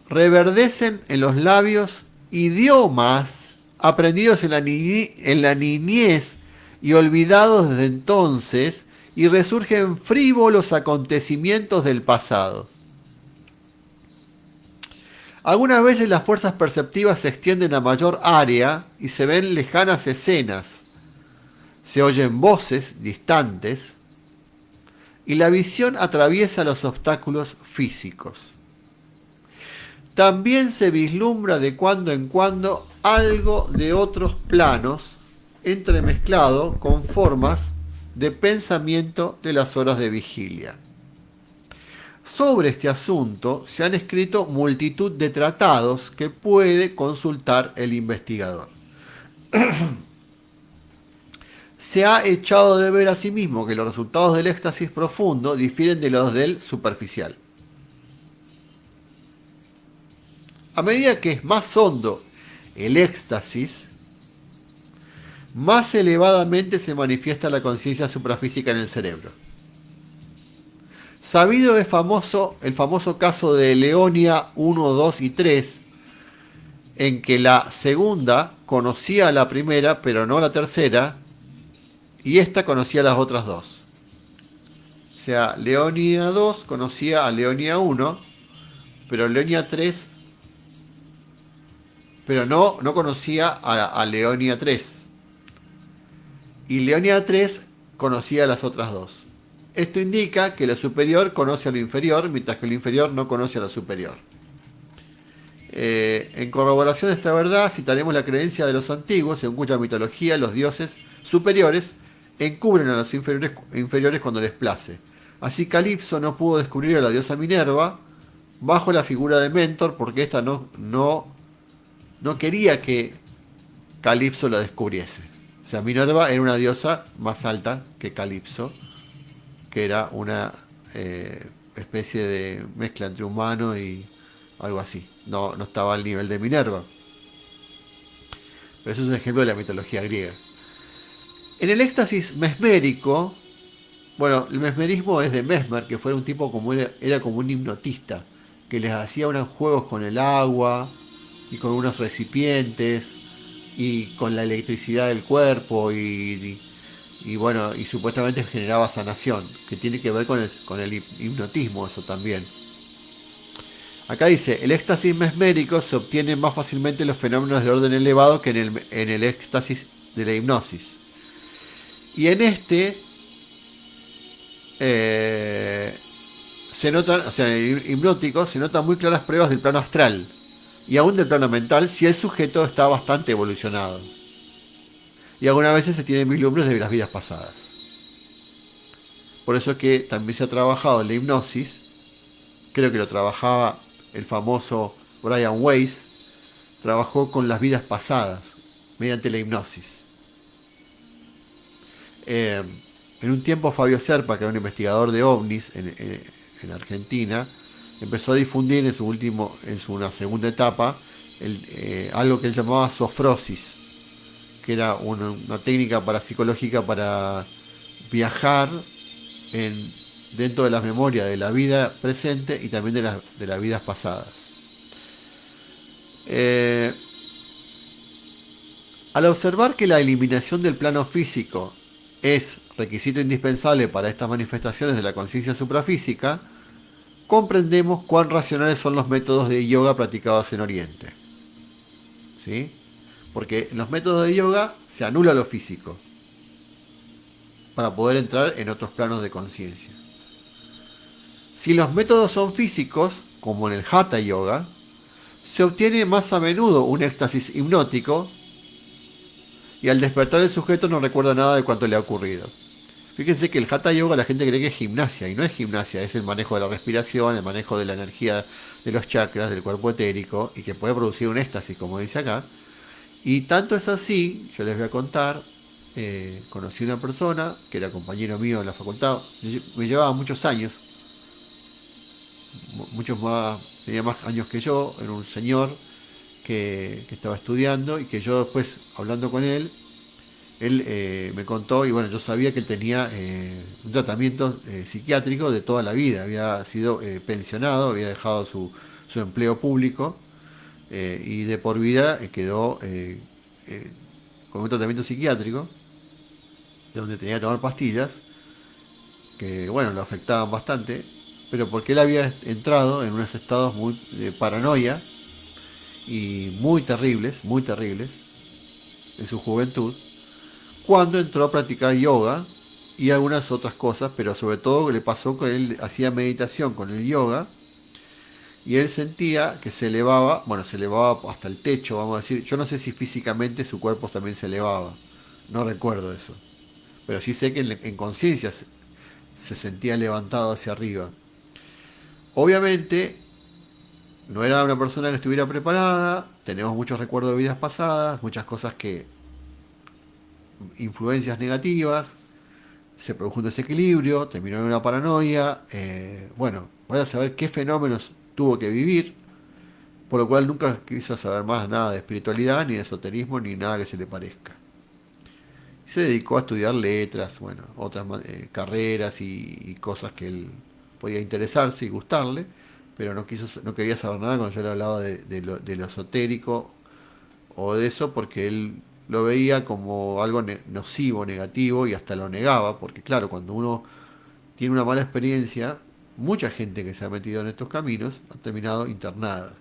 Reverdecen en los labios idiomas aprendidos en la niñez y olvidados desde entonces, y resurgen frívolos acontecimientos del pasado. Algunas veces las fuerzas perceptivas se extienden a mayor área y se ven lejanas escenas. se oyen voces distantes y la visión atraviesa los obstáculos físicos. También se vislumbra de cuando en cuando algo de otros planos entremezclado con formas de pensamiento de las horas de vigilia. Sobre este asunto se han escrito multitud de tratados que puede consultar el investigador. Se ha echado de ver asimismo que los resultados del éxtasis profundo difieren de los del superficial. A medida que es más hondo el éxtasis, más elevadamente se manifiesta la conciencia suprafísica en el cerebro. Sabido es el famoso caso de Leonia 1, 2 y 3, en que la segunda conocía a la primera, pero no a la tercera, y esta conocía a las otras dos. O sea, Leonia 2 conocía a Leonia 1, pero Leonia 3, pero no conocía a Leonia 3. Y Leonia 3 conocía a las otras dos. Esto indica que lo superior conoce a lo inferior, mientras que lo inferior no conoce a lo superior. En corroboración de esta verdad, citaremos la creencia de los antiguos, según cuya mitología los dioses superiores encubren a los inferiores cuando les place. Así Calipso no pudo descubrir a la diosa Minerva bajo la figura de Mentor, porque ésta no quería que Calipso la descubriese. O sea, Minerva era una diosa más alta que Calipso, que era una especie de mezcla entre humano y algo así. No estaba al nivel de Minerva. Pero eso es un ejemplo de la mitología griega. En el éxtasis mesmérico, bueno, el mesmerismo es de Mesmer, que fue un tipo era como un hipnotista, que les hacía unos juegos con el agua y con unos recipientes y con la electricidad del cuerpo y bueno, y supuestamente generaba sanación, que tiene que ver con el hipnotismo, eso también. Acá dice, el éxtasis mesmérico se obtiene más fácilmente los fenómenos de orden elevado que en el éxtasis de la hipnosis. Y en este se notan, o sea, en el hipnótico se notan muy claras pruebas del plano astral y aún del plano mental si el sujeto está bastante evolucionado. Y algunas veces se tienen vislumbres de las vidas pasadas. Por eso es que también se ha trabajado en la hipnosis, creo que lo trabajaba el famoso Brian Weiss, trabajó con las vidas pasadas mediante la hipnosis. En un tiempo Fabio Serpa, que era un investigador de ovnis en Argentina, empezó a difundir en una segunda etapa algo que él llamaba sofrosis, que era una técnica parapsicológica para viajar dentro de las memorias de la vida presente y también de las vidas pasadas. Al observar que la eliminación del plano físico es requisito indispensable para estas manifestaciones de la conciencia suprafísica, comprendemos cuán racionales son los métodos de yoga practicados en Oriente. ¿Sí? Porque en los métodos de yoga se anula lo físico para poder entrar en otros planos de conciencia. Si los métodos son físicos, como en el Hatha Yoga, se obtiene más a menudo un éxtasis hipnótico y al despertar el sujeto no recuerda nada de cuanto le ha ocurrido. Fíjense que el Hatha Yoga la gente cree que es gimnasia, y no es gimnasia, es el manejo de la respiración, el manejo de la energía de los chakras, del cuerpo etérico, y que puede producir un éxtasis, como dice acá. Y tanto es así, yo les voy a contar, conocí una persona que era compañero mío en la facultad, me llevaba muchos años, tenía más años que yo, era un señor que estaba estudiando y que yo después, hablando con él me contó, y bueno, yo sabía que él tenía un tratamiento psiquiátrico de toda la vida, había sido pensionado, había dejado su empleo público y de por vida quedó con un tratamiento psiquiátrico donde tenía que tomar pastillas que, bueno, lo afectaban bastante, pero porque él había entrado en unos estados de paranoia y muy terribles en su juventud, cuando entró a practicar yoga y algunas otras cosas, pero sobre todo le pasó que él hacía meditación con el yoga y él sentía que se elevaba, bueno, se elevaba hasta el techo, vamos a decir. Yo no sé si físicamente su cuerpo también se elevaba, no recuerdo eso, pero sí sé que en conciencia se sentía levantado hacia arriba. Obviamente no era una persona que estuviera preparada, tenemos muchos recuerdos de vidas pasadas, muchas cosas que, influencias negativas, se produjo un desequilibrio, terminó en una paranoia, bueno, voy a saber qué fenómenos tuvo que vivir, por lo cual nunca quiso saber más nada de espiritualidad, ni de esoterismo, ni nada que se le parezca. Se dedicó a estudiar letras, bueno, otras carreras y cosas que él podía interesarse y gustarle, pero no quería saber nada cuando yo le hablaba de lo esotérico o de eso, porque él lo veía como algo nocivo, negativo, y hasta lo negaba, porque claro, cuando uno tiene una mala experiencia, mucha gente que se ha metido en estos caminos ha terminado internada.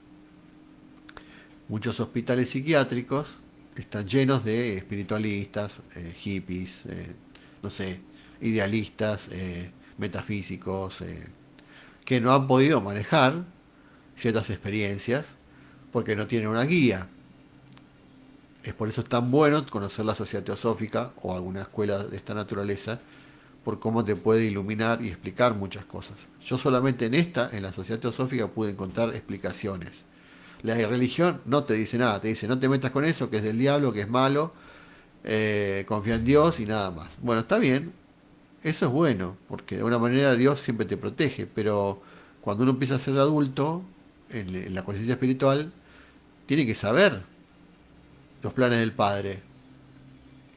Muchos hospitales psiquiátricos están llenos de espiritualistas, hippies, no sé, idealistas, metafísicos, que no han podido manejar ciertas experiencias porque no tienen una guía. Es por eso es tan bueno conocer la sociedad teosófica o alguna escuela de esta naturaleza, por cómo te puede iluminar y explicar muchas cosas. Yo solamente en la sociedad teosófica, pude encontrar explicaciones. La religión no te dice nada, te dice no te metas con eso, que es del diablo, que es malo, confía en Dios y nada más. Bueno, está bien, eso es bueno, porque de alguna manera Dios siempre te protege, pero cuando uno empieza a ser adulto, en la conciencia espiritual, tiene que saber los planes del Padre.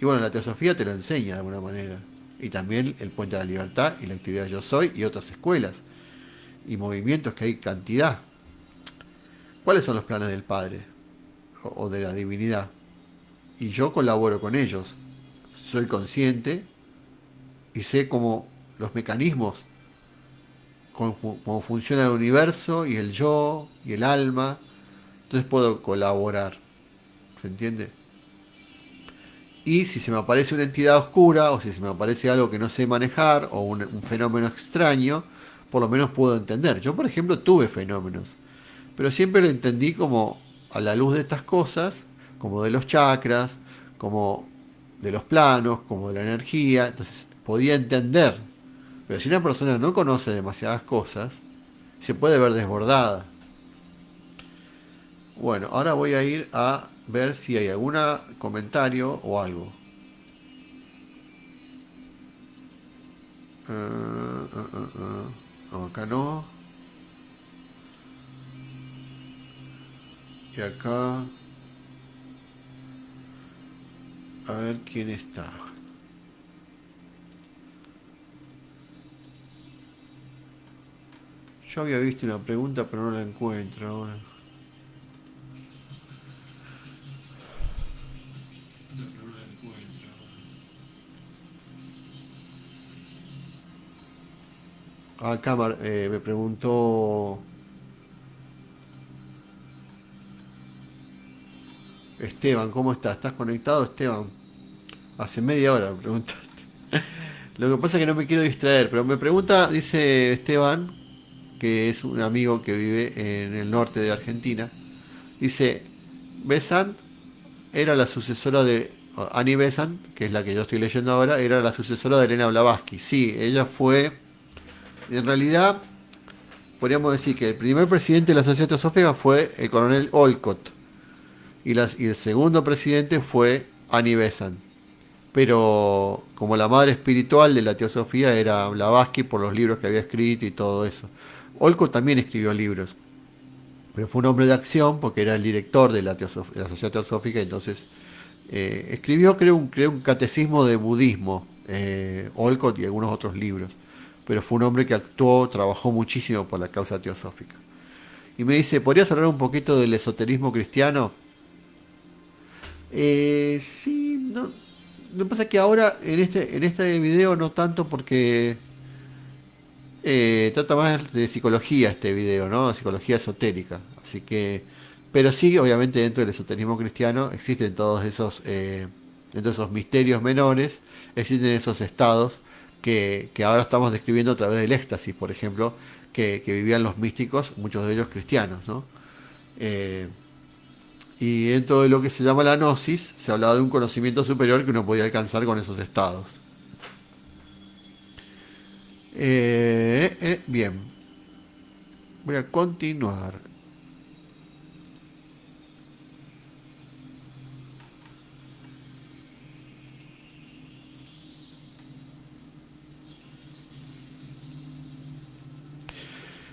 Y bueno, la teosofía te lo enseña de alguna manera. Y también el Puente de la Libertad y la actividad Yo Soy y otras escuelas y movimientos que hay cantidad. ¿Cuáles son los planes del Padre o de la divinidad? Y yo colaboro con ellos. Soy consciente y sé cómo los mecanismos, cómo funciona el universo y el yo y el alma. Entonces puedo colaborar. ¿Se entiende? Y si se me aparece una entidad oscura o si se me aparece algo que no sé manejar o un fenómeno extraño, por lo menos puedo entender. Yo, por ejemplo, tuve fenómenos, pero siempre lo entendí como a la luz de estas cosas, como de los chakras, como de los planos, como de la energía. Entonces podía entender. Pero si una persona no conoce demasiadas cosas, se puede ver desbordada. Bueno, ahora voy a ir a ver si hay algún comentario o algo. No, acá no. Y acá. A ver quién está. Yo había visto una pregunta, pero no la encuentro ahora. Acá me preguntó Esteban, ¿cómo estás? ¿Estás conectado, Esteban? Hace media hora me preguntaste. Lo que pasa es que no me quiero distraer, pero me pregunta, dice Esteban, que es un amigo que vive en el norte de Argentina. Dice, Besant era la sucesora de Annie Besant, que es la que yo estoy leyendo ahora, era la sucesora de Elena Blavatsky. Sí, ella fue, en realidad, podríamos decir que el primer presidente de la Sociedad Teosófica fue el coronel Olcott y el segundo presidente fue Annie Besant. Pero como la madre espiritual de la teosofía era Blavatsky por los libros que había escrito y todo eso. Olcott también escribió libros, pero fue un hombre de acción porque era el director de de la Sociedad Teosófica. Entonces escribió, creo, un catecismo de budismo, Olcott y algunos otros libros, pero fue un hombre que actuó, trabajó muchísimo por la causa teosófica. Y me dice, ¿podrías hablar un poquito del esoterismo cristiano? Sí, no, lo que pasa es que ahora en este video no tanto porque trata más de psicología este video, ¿no? Psicología esotérica. Así que, pero sí, obviamente dentro del esoterismo cristiano existen todos esos Dentro de esos misterios menores existen esos estados que ahora estamos describiendo a través del éxtasis, por ejemplo, que vivían los místicos, muchos de ellos cristianos, ¿no? Eh, y dentro de lo que se llama la gnosis, se hablaba de un conocimiento superior que uno podía alcanzar con esos estados. Bien, voy a continuar.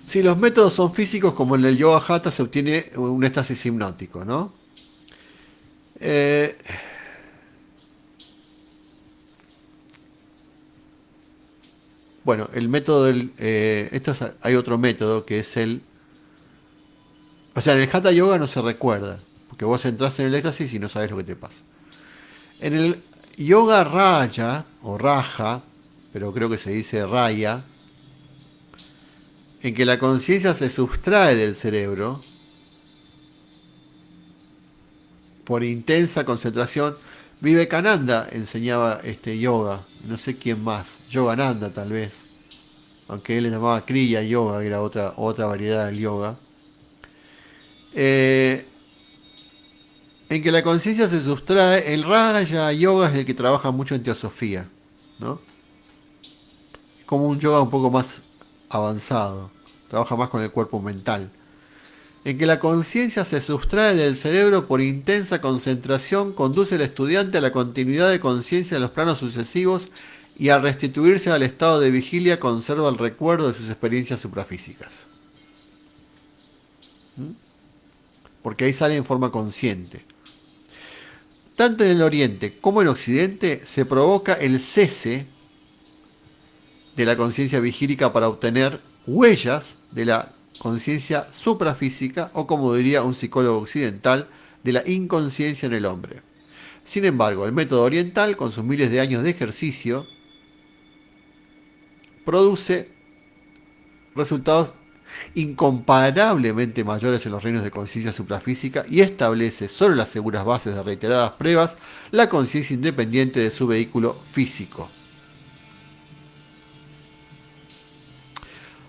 Si los métodos son físicos, como en el yoga hatha, se obtiene un éxtasis hipnótico, ¿no? Eh, bueno, el método del... hay otro método que es el... O sea, en el hatha yoga no se recuerda, porque vos entras en el éxtasis y no sabes lo que te pasa. En el yoga raya, o raja, pero creo que se dice raya, en que la conciencia se sustrae del cerebro por intensa concentración. Vivekananda enseñaba este yoga, no sé quién más, Yogananda tal vez, aunque él le llamaba Kriya Yoga, que era otra variedad del yoga, eh, en que la conciencia se sustrae. El Raja Yoga es el que trabaja mucho en teosofía, ¿no? Como un yoga un poco más avanzado, trabaja más con el cuerpo mental, en que la conciencia se sustrae del cerebro por intensa concentración, conduce al estudiante a la continuidad de conciencia en los planos sucesivos y al restituirse al estado de vigilia conserva el recuerdo de sus experiencias suprafísicas. ¿Mm? Porque ahí sale en forma consciente. Tanto en el Oriente como en Occidente se provoca el cese de la conciencia vigílica para obtener huellas de la conciencia suprafísica, o como diría un psicólogo occidental, de la inconsciencia en el hombre. Sin embargo, el método oriental, con sus miles de años de ejercicio, produce resultados incomparablemente mayores en los reinos de conciencia suprafísica y establece, sobre las seguras bases de reiteradas pruebas, la conciencia independiente de su vehículo físico.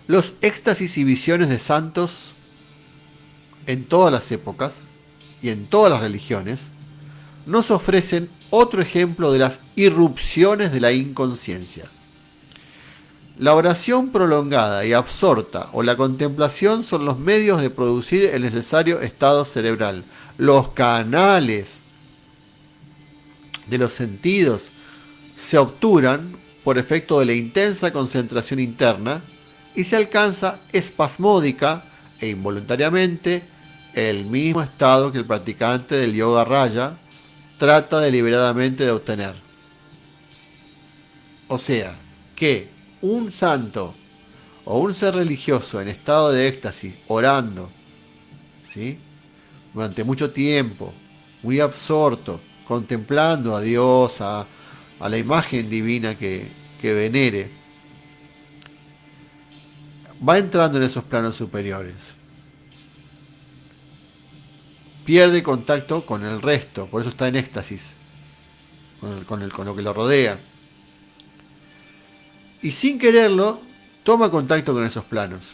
Los éxtasis y visiones de santos en todas las épocas y en todas las religiones nos ofrecen otro ejemplo de las irrupciones de la inconsciencia. La oración prolongada y absorta o la contemplación son los medios de producir el necesario estado cerebral. Los canales de los sentidos se obturan por efecto de la intensa concentración interna y se alcanza espasmódica e involuntariamente el mismo estado que el practicante del yoga raya trata deliberadamente de obtener. O sea, que un santo o un ser religioso en estado de éxtasis, orando, ¿sí?, durante mucho tiempo, muy absorto, contemplando a Dios, a la imagen divina que venere, va entrando en esos planos superiores. Pierde contacto con el resto, por eso está en éxtasis, con lo que lo rodea. Y sin quererlo, toma contacto con esos planos.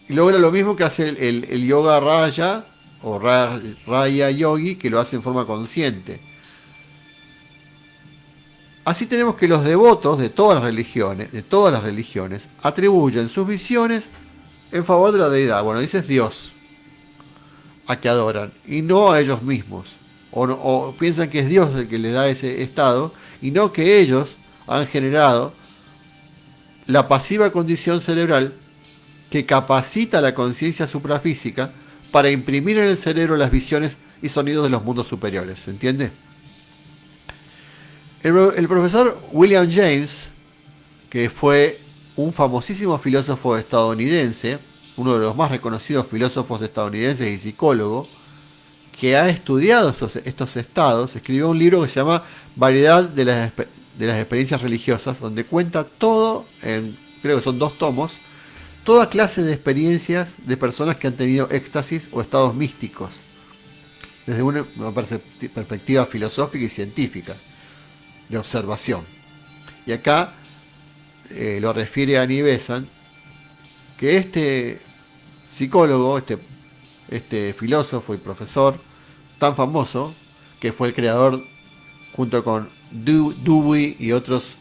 Y logra lo mismo que hace el yoga raya o raya yogi, que lo hace en forma consciente. Así tenemos que los devotos de todas las religiones, atribuyen sus visiones en favor de la deidad. Bueno, dices Dios, a que adoran, y no a ellos mismos. O piensan que es Dios el que les da ese estado, y no que ellos han generado la pasiva condición cerebral que capacita la conciencia suprafísica para imprimir en el cerebro las visiones y sonidos de los mundos superiores. ¿Se entiende? El profesor William James, que fue un famosísimo filósofo estadounidense, uno de los más reconocidos filósofos estadounidenses y psicólogo, que ha estudiado estos estados, escribió un libro que se llama Variedad de las experiencias religiosas, donde cuenta todo, creo que son 2 tomos, toda clase de experiencias de personas que han tenido éxtasis o estados místicos. desde una perspectiva filosófica y científica, de observación. Y acá lo refiere a Annie Besant, que este psicólogo, este filósofo y profesor tan famoso, que fue el creador junto con Dewey y otros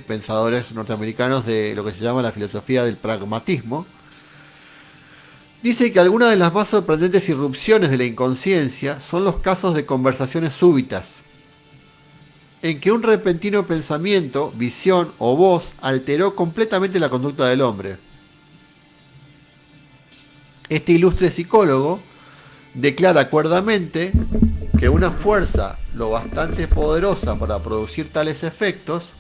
pensadores norteamericanos de lo que se llama la filosofía del pragmatismo, dice que algunas de las más sorprendentes irrupciones de la inconsciencia son los casos de conversaciones súbitas, en que un repentino pensamiento, visión o voz alteró completamente la conducta del hombre. Este ilustre psicólogo declara cuerdamente que una fuerza lo bastante poderosa para producir tales efectos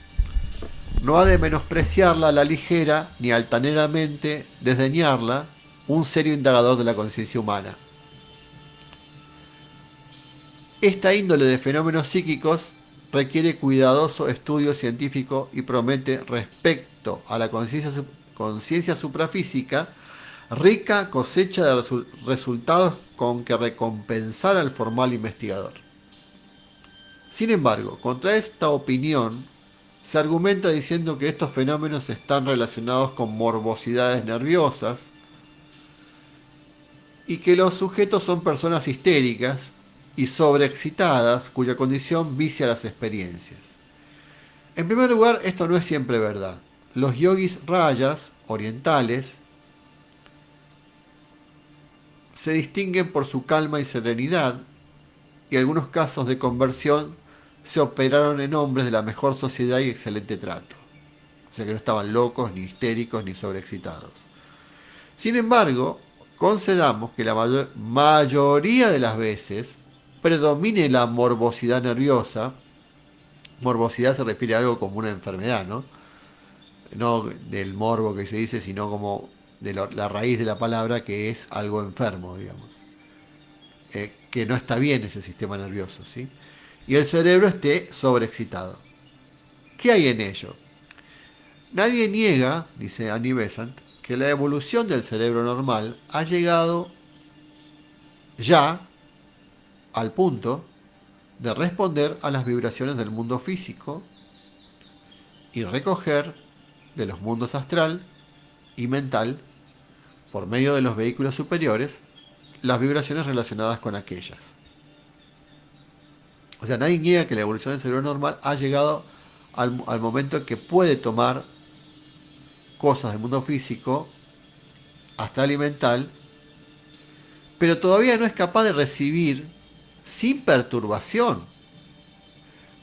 no ha de menospreciarla a la ligera ni altaneramente desdeñarla un serio indagador de la conciencia humana. Esta índole de fenómenos psíquicos requiere cuidadoso estudio científico y promete, respecto a la conciencia suprafísica, rica cosecha de resultados con que recompensar al formal investigador. Sin embargo, contra esta opinión se argumenta diciendo que estos fenómenos están relacionados con morbosidades nerviosas y que los sujetos son personas histéricas y sobreexcitadas cuya condición vicia las experiencias. En primer lugar, esto no es siempre verdad. Los yogis rayas orientales se distinguen por su calma y serenidad, y algunos casos de conversión se operaron en hombres de la mejor sociedad y excelente trato. O sea que no estaban locos, ni histéricos, ni sobreexcitados. Sin embargo, concedamos que la mayoría de las veces predomine la morbosidad nerviosa. Morbosidad se refiere a algo como una enfermedad, ¿no? No del morbo que se dice, sino como de la raíz de la palabra, que es algo enfermo, digamos. Que no está bien ese sistema nervioso, ¿sí? Y el cerebro esté sobreexcitado. ¿Qué hay en ello? Nadie niega, dice Annie Besant, que la evolución del cerebro normal ha llegado ya al punto de responder a las vibraciones del mundo físico y recoger de los mundos astral y mental, por medio de los vehículos superiores, las vibraciones relacionadas con aquellas. O sea, nadie niega que la evolución del cerebro normal ha llegado al momento en que puede tomar cosas del mundo físico, astral y mental, pero todavía no es capaz de recibir sin perturbación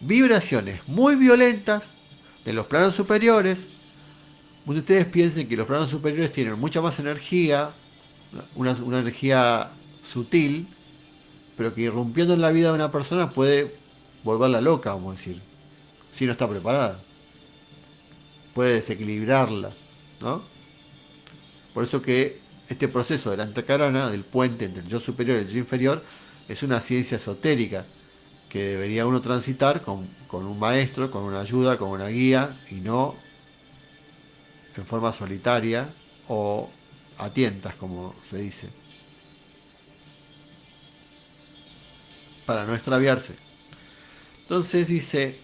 vibraciones muy violentas de los planos superiores. Ustedes piensen que los planos superiores tienen mucha más energía, una energía sutil, pero que irrumpiendo en la vida de una persona puede volverla loca, vamos a decir, si no está preparada. Puede desequilibrarla, ¿no? Por eso que este proceso de la antakarana, del puente entre el yo superior y el yo inferior, es una ciencia esotérica que debería uno transitar con un maestro, con una ayuda, con una guía, y no en forma solitaria o a tientas, como se dice, para no extraviarse. Entonces dice,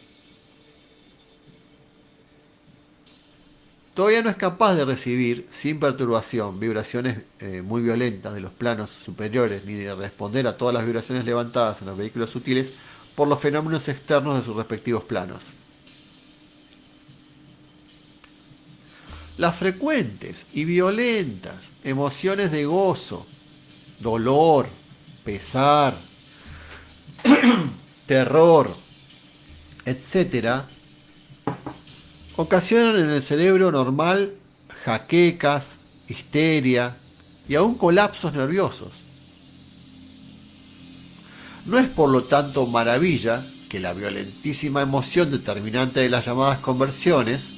todavía no es capaz de recibir sin perturbación vibraciones muy violentas de los planos superiores, ni de responder a todas las vibraciones levantadas en los vehículos sutiles por los fenómenos externos de sus respectivos planos. Las frecuentes y violentas emociones de gozo, dolor, pesar, terror, etcétera, ocasionan en el cerebro normal jaquecas, histeria y aún colapsos nerviosos. No es por lo tanto maravilla que la violentísima emoción determinante de las llamadas conversiones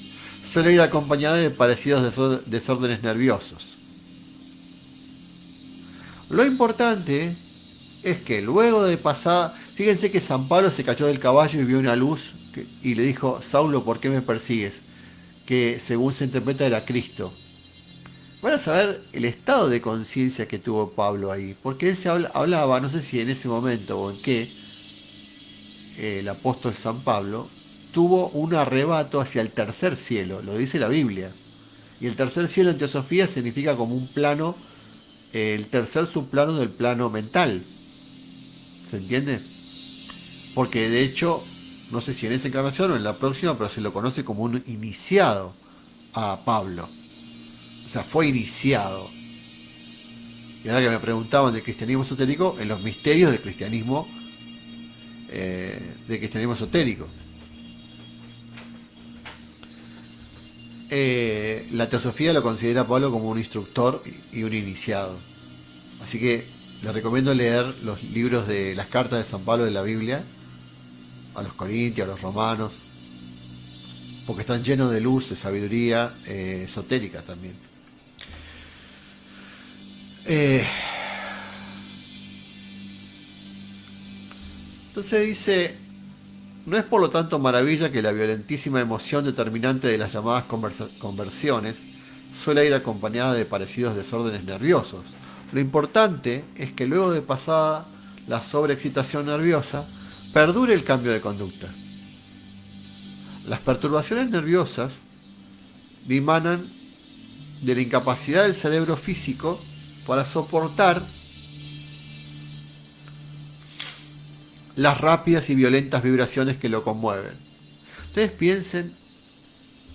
suele ir acompañada de parecidos desórdenes nerviosos. Lo importante es que luego de pasar, fíjense que San Pablo se cayó del caballo y vio una luz y le dijo, Saulo, ¿por qué me persigues? Que según se interpreta era Cristo. Van a saber el estado de conciencia que tuvo Pablo ahí. Porque él hablaba, no sé si en ese momento o en qué, el apóstol San Pablo tuvo un arrebato hacia el tercer cielo, lo dice la Biblia. Y el tercer cielo en teosofía significa como un plano, el tercer subplano del plano mental. ¿Se entiende? Porque de hecho, no sé si en esa encarnación o en la próxima, pero se lo conoce como un iniciado a Pablo. O sea, fue iniciado. Y ahora que me preguntaban del cristianismo esotérico, en los misterios del cristianismo esotérico. La teosofía lo considera a Pablo como un instructor y un iniciado. Así que les recomiendo leer los libros de las cartas de San Pablo de la Biblia, a los Corintios, a los Romanos, porque están llenos de luz, de sabiduría esotérica también. Eh, entonces dice, no es por lo tanto maravilla que la violentísima emoción determinante de las llamadas conversiones suele ir acompañada de parecidos desórdenes nerviosos. Lo importante es que luego de pasada la sobreexcitación nerviosa, perdure el cambio de conducta. Las perturbaciones nerviosas dimanan de la incapacidad del cerebro físico para soportar las rápidas y violentas vibraciones que lo conmueven. Ustedes piensen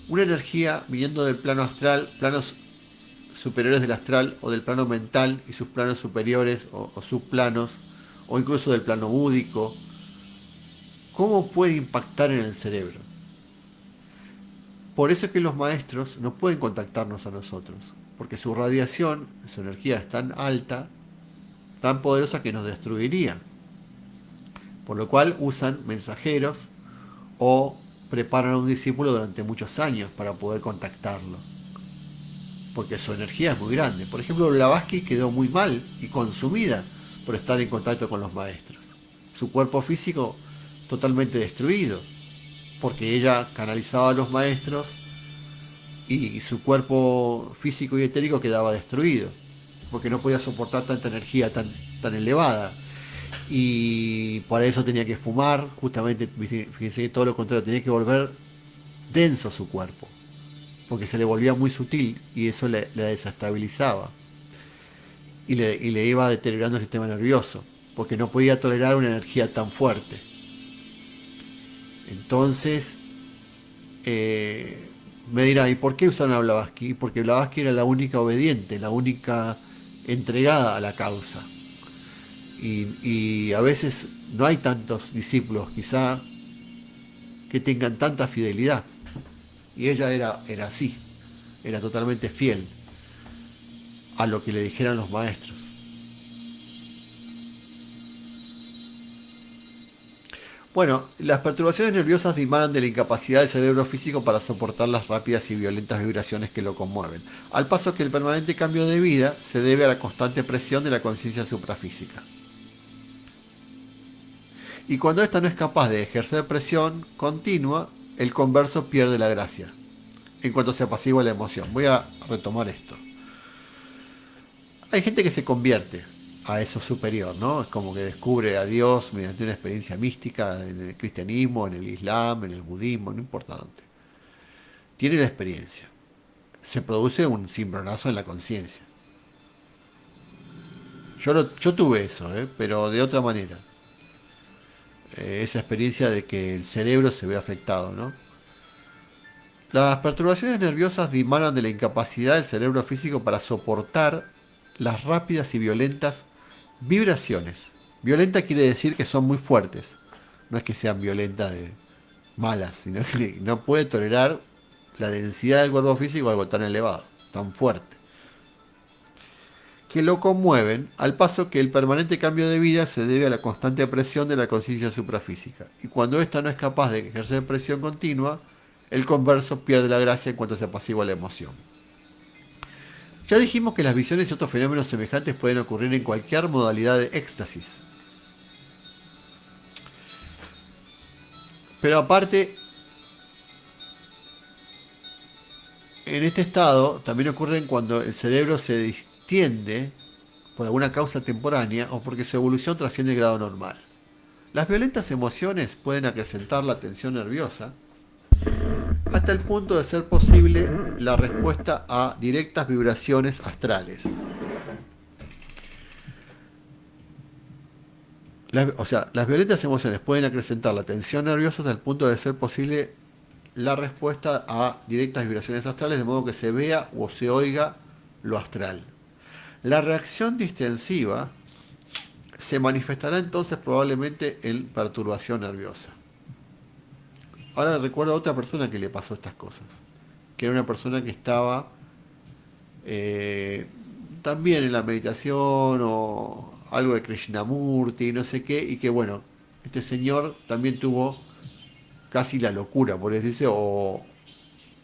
una energía viniendo del plano astral, planos superiores del astral o del plano mental y sus planos superiores o subplanos, o incluso del plano búdico, ¿cómo puede impactar en el cerebro? Por eso es que los maestros no pueden contactarnos a nosotros, porque su radiación, su energía es tan alta, tan poderosa que nos destruiría. Por lo cual usan mensajeros o preparan a un discípulo durante muchos años para poder contactarlo, porque su energía es muy grande. Por ejemplo, Blavatsky quedó muy mal y consumida por estar en contacto con los maestros. Su cuerpo físico totalmente destruido, porque ella canalizaba a los maestros y su cuerpo físico y etérico quedaba destruido, porque no podía soportar tanta energía tan elevada. Y para eso tenía que fumar, justamente, fíjense que todo lo contrario, tenía que volver denso su cuerpo, porque se le volvía muy sutil y eso le desestabilizaba y le iba deteriorando el sistema nervioso, porque no podía tolerar una energía tan fuerte. Entonces, me dirá, ¿y por qué usaron a Blavatsky? Porque Blavatsky era la única obediente, la única entregada a la causa. Y a veces no hay tantos discípulos, quizá, que tengan tanta fidelidad. Y ella era así, era totalmente fiel a lo que le dijeran los maestros. Bueno, las perturbaciones nerviosas dimanan de la incapacidad del cerebro físico para soportar las rápidas y violentas vibraciones que lo conmueven, al paso que el permanente cambio de vida se debe a la constante presión de la conciencia suprafísica. Y cuando ésta no es capaz de ejercer presión continua, el converso pierde la gracia, en cuanto se apacigua la emoción. Voy a retomar esto. Hay gente que se convierte a eso superior, ¿no? Es como que descubre a Dios mediante una experiencia mística en el cristianismo, en el islam, en el budismo, no importa dónde. Tiene la experiencia. Se produce un cimbronazo en la conciencia. Yo tuve eso, pero de otra manera. Esa experiencia de que el cerebro se ve afectado, ¿no? Las perturbaciones nerviosas dimanan de la incapacidad del cerebro físico para soportar las rápidas y violentas vibraciones. Violenta quiere decir que son muy fuertes. No es que sean violentas de malas, sino que no puede tolerar la densidad del cuerpo físico algo tan elevado, tan fuerte. Que lo conmueven, al paso que el permanente cambio de vida se debe a la constante presión de la conciencia suprafísica. Y cuando ésta no es capaz de ejercer presión continua, el converso pierde la gracia en cuanto se apacigua la emoción. Ya dijimos que las visiones y otros fenómenos semejantes pueden ocurrir en cualquier modalidad de éxtasis. Pero aparte, En este estado también ocurren cuando el cerebro se distiende por alguna causa temporánea o porque su evolución trasciende el grado normal. Las violentas emociones pueden acrecentar la tensión nerviosa hasta el punto de ser posible la respuesta a directas vibraciones astrales. Las violentas emociones pueden acrecentar la tensión nerviosa hasta el punto de ser posible la respuesta a directas vibraciones astrales, de modo que se vea o se oiga lo astral. La reacción distensiva se manifestará entonces probablemente en perturbación nerviosa. Ahora recuerdo a otra persona que le pasó estas cosas, que era una persona que estaba también en la meditación o algo de Krishnamurti, no sé qué, y que bueno, este señor también tuvo casi la locura, por decirse, o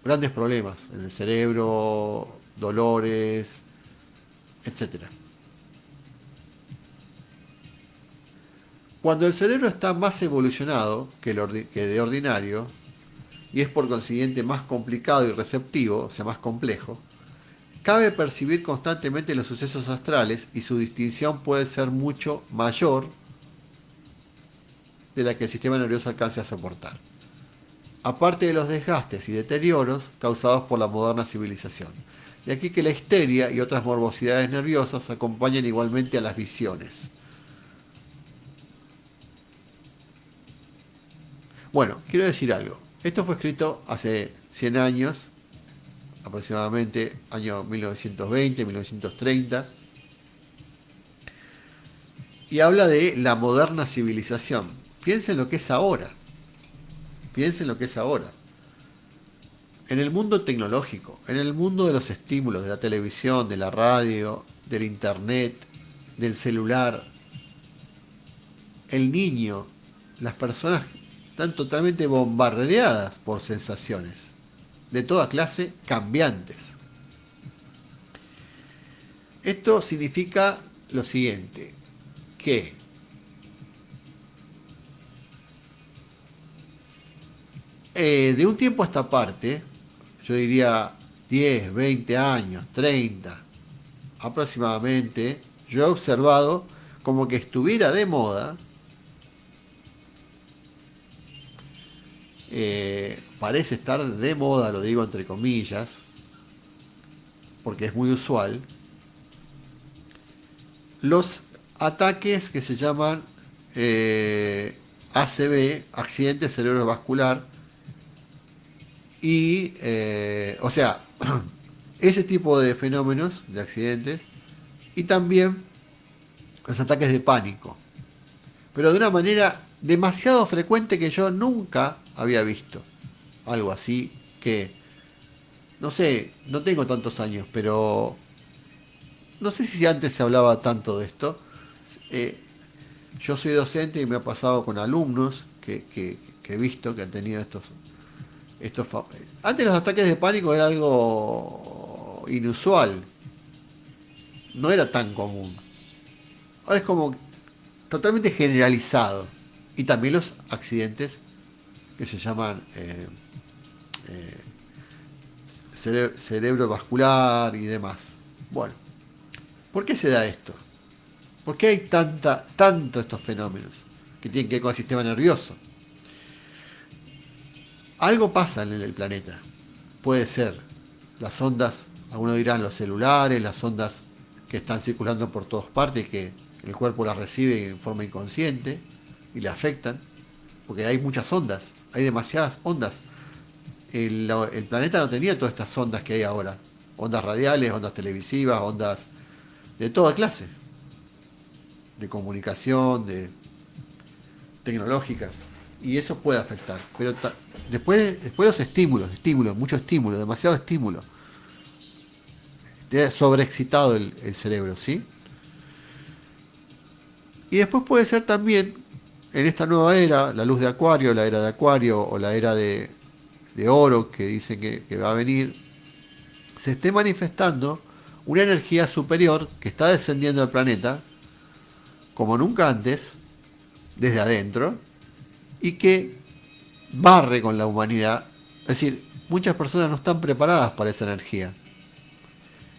grandes problemas en el cerebro, dolores, etcétera. Cuando el cerebro está más evolucionado que de ordinario, y es por consiguiente más complicado y receptivo, o sea, más complejo, cabe percibir constantemente los sucesos astrales y su distinción puede ser mucho mayor de la que el sistema nervioso alcance a soportar, aparte de los desgastes y deterioros causados por la moderna civilización. De aquí que la histeria y otras morbosidades nerviosas acompañan igualmente a las visiones. Bueno, quiero decir algo. Esto fue escrito hace 100 años, aproximadamente año 1920, 1930, y habla de la moderna civilización. Piensen lo que es ahora. Piensen lo que es ahora. En el mundo tecnológico, en el mundo de los estímulos, de la televisión, de la radio, del internet, del celular, el niño, las personas están totalmente bombardeadas por sensaciones de toda clase cambiantes. Esto significa lo siguiente, que de un tiempo a esta parte, yo diría 10, 20 años, 30 aproximadamente, yo he observado como que estuviera de moda, parece estar de moda, lo digo entre comillas, porque es muy usual, los ataques que se llaman ACV, accidente cerebrovascular, y, o sea, ese tipo de fenómenos, de accidentes, y también los ataques de pánico, pero de una manera demasiado frecuente que yo nunca había visto. Algo así que, no sé, no tengo tantos años, pero no sé si antes se hablaba tanto de esto. Eh, yo soy docente y me ha pasado con alumnos que he visto que han tenido estos. Antes los ataques de pánico era algo inusual, no era tan común. Ahora es como totalmente generalizado. Y también los accidentes que se llaman cerebrovascular y demás. Bueno, ¿por qué se da esto? ¿Por qué hay tanto estos fenómenos que tienen que ver con el sistema nervioso? Algo pasa en el planeta. Puede ser las ondas, algunos dirán los celulares, las ondas que están circulando por todas partes, que el cuerpo las recibe en forma inconsciente y le afectan, porque hay muchas ondas, hay demasiadas ondas. El planeta no tenía todas estas ondas que hay ahora. Ondas radiales, ondas televisivas, ondas de toda clase. De comunicación, de tecnológicas. Y eso puede afectar. Pero después los estímulos, mucho estímulo, demasiado estímulo. Te ha sobreexcitado el cerebro, ¿sí? Y después puede ser también, en esta nueva era, la luz de Acuario, la era de Acuario o la era de oro que dicen que va a venir, se esté manifestando una energía superior que está descendiendo al planeta como nunca antes, desde adentro, y que barre con la humanidad. Es decir, muchas personas no están preparadas para esa energía,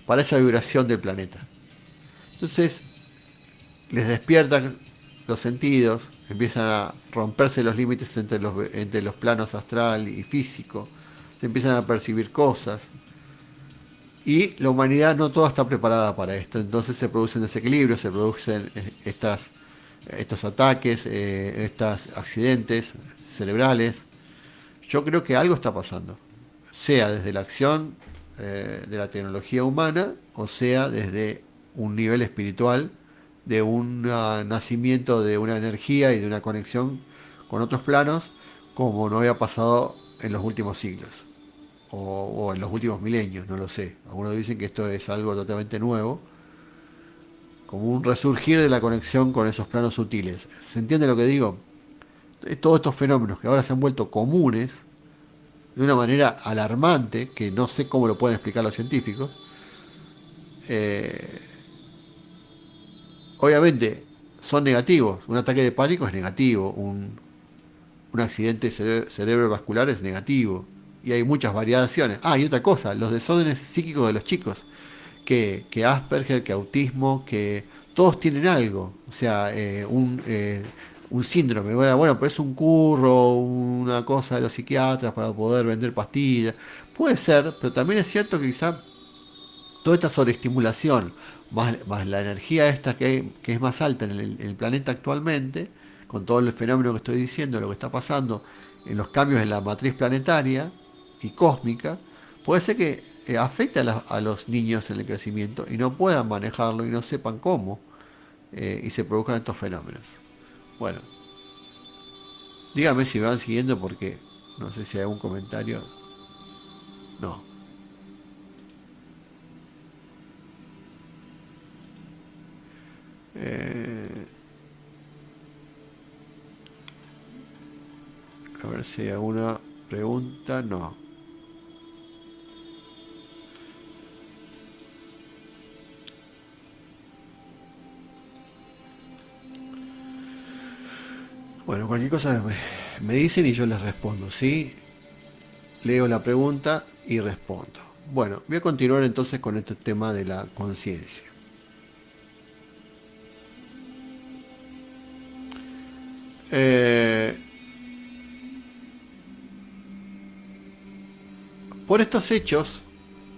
para esa vibración del planeta. Entonces les despiertan los sentidos, empiezan a romperse los límites entre los planos astral y físico, se empiezan a percibir cosas, y la humanidad no toda está preparada para esto. Entonces se producen desequilibrios, se producen estos ataques, estos accidentes cerebrales. Yo creo que algo está pasando, sea desde la acción de la tecnología humana, o sea desde un nivel espiritual, de un nacimiento de una energía y de una conexión con otros planos, como no había pasado en los últimos siglos, o en los últimos milenios, no lo sé. Algunos dicen que esto es algo totalmente nuevo, como un resurgir de la conexión con esos planos sutiles. ¿Se entiende lo que digo? Todos estos fenómenos que ahora se han vuelto comunes de una manera alarmante, que no sé cómo lo pueden explicar los científicos, eh, obviamente son negativos. Un ataque de pánico es negativo, un accidente cerebrovascular es negativo, y hay muchas variaciones. Ah, y otra cosa, los desórdenes psíquicos de los chicos, que Asperger, que autismo, que todos tienen algo, o sea, un síndrome. Bueno, pero es un curro, una cosa de los psiquiatras para poder vender pastillas. Puede ser, pero también es cierto que quizá toda esta sobreestimulación, más la energía esta que es más alta en el planeta actualmente, con todo el fenómeno que estoy diciendo, lo que está pasando en los cambios en la matriz planetaria y cósmica, puede ser que afecte a los niños en el crecimiento y no puedan manejarlo y no sepan cómo, y se produzcan estos fenómenos. Bueno, dígame si me van siguiendo, porque no sé si hay algún comentario. No. Eh, a ver si hay alguna pregunta. No. Bueno, cualquier cosa me dicen y yo les respondo, ¿sí? Leo la pregunta y respondo. Bueno, voy a continuar entonces con este tema de la conciencia. Eh, por estos hechos,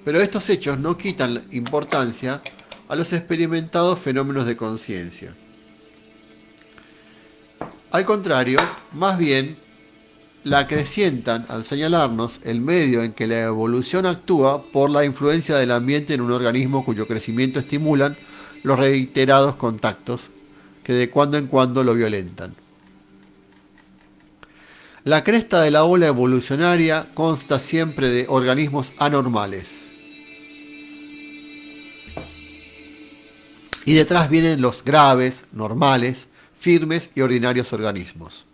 pero estos hechos no quitan importancia a los experimentados fenómenos de conciencia. Al contrario, más bien la acrecientan al señalarnos el medio en que la evolución actúa por la influencia del ambiente en un organismo cuyo crecimiento estimulan los reiterados contactos que de cuando en cuando lo violentan. La cresta de la ola evolucionaria consta siempre de organismos anormales. Y detrás vienen los graves, normales, firmes y ordinarios organismos.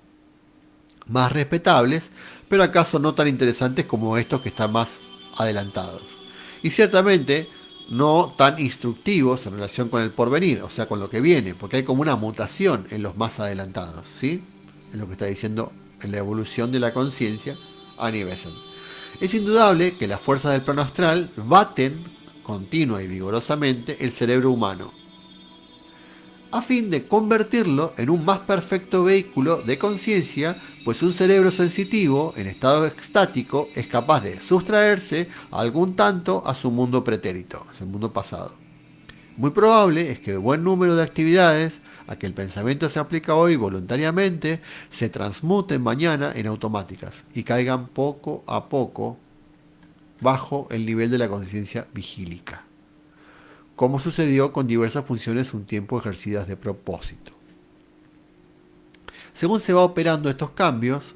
Más respetables, pero acaso no tan interesantes como estos que están más adelantados. Y ciertamente no tan instructivos en relación con el porvenir, o sea, con lo que viene, porque hay como una mutación en los más adelantados, ¿sí? En lo que está diciendo en la evolución de la conciencia a Nivesen. Es indudable que las fuerzas del plano astral baten continua y vigorosamente el cerebro humano, a fin de convertirlo en un más perfecto vehículo de conciencia, pues un cerebro sensitivo en estado extático es capaz de sustraerse algún tanto a su mundo pretérito, a su mundo pasado. Muy probable es que buen número de actividades a que el pensamiento se aplica hoy voluntariamente se transmuten mañana en automáticas y caigan poco a poco bajo el nivel de la conciencia vigílica, como sucedió con diversas funciones un tiempo ejercidas de propósito. Según se van operando estos cambios,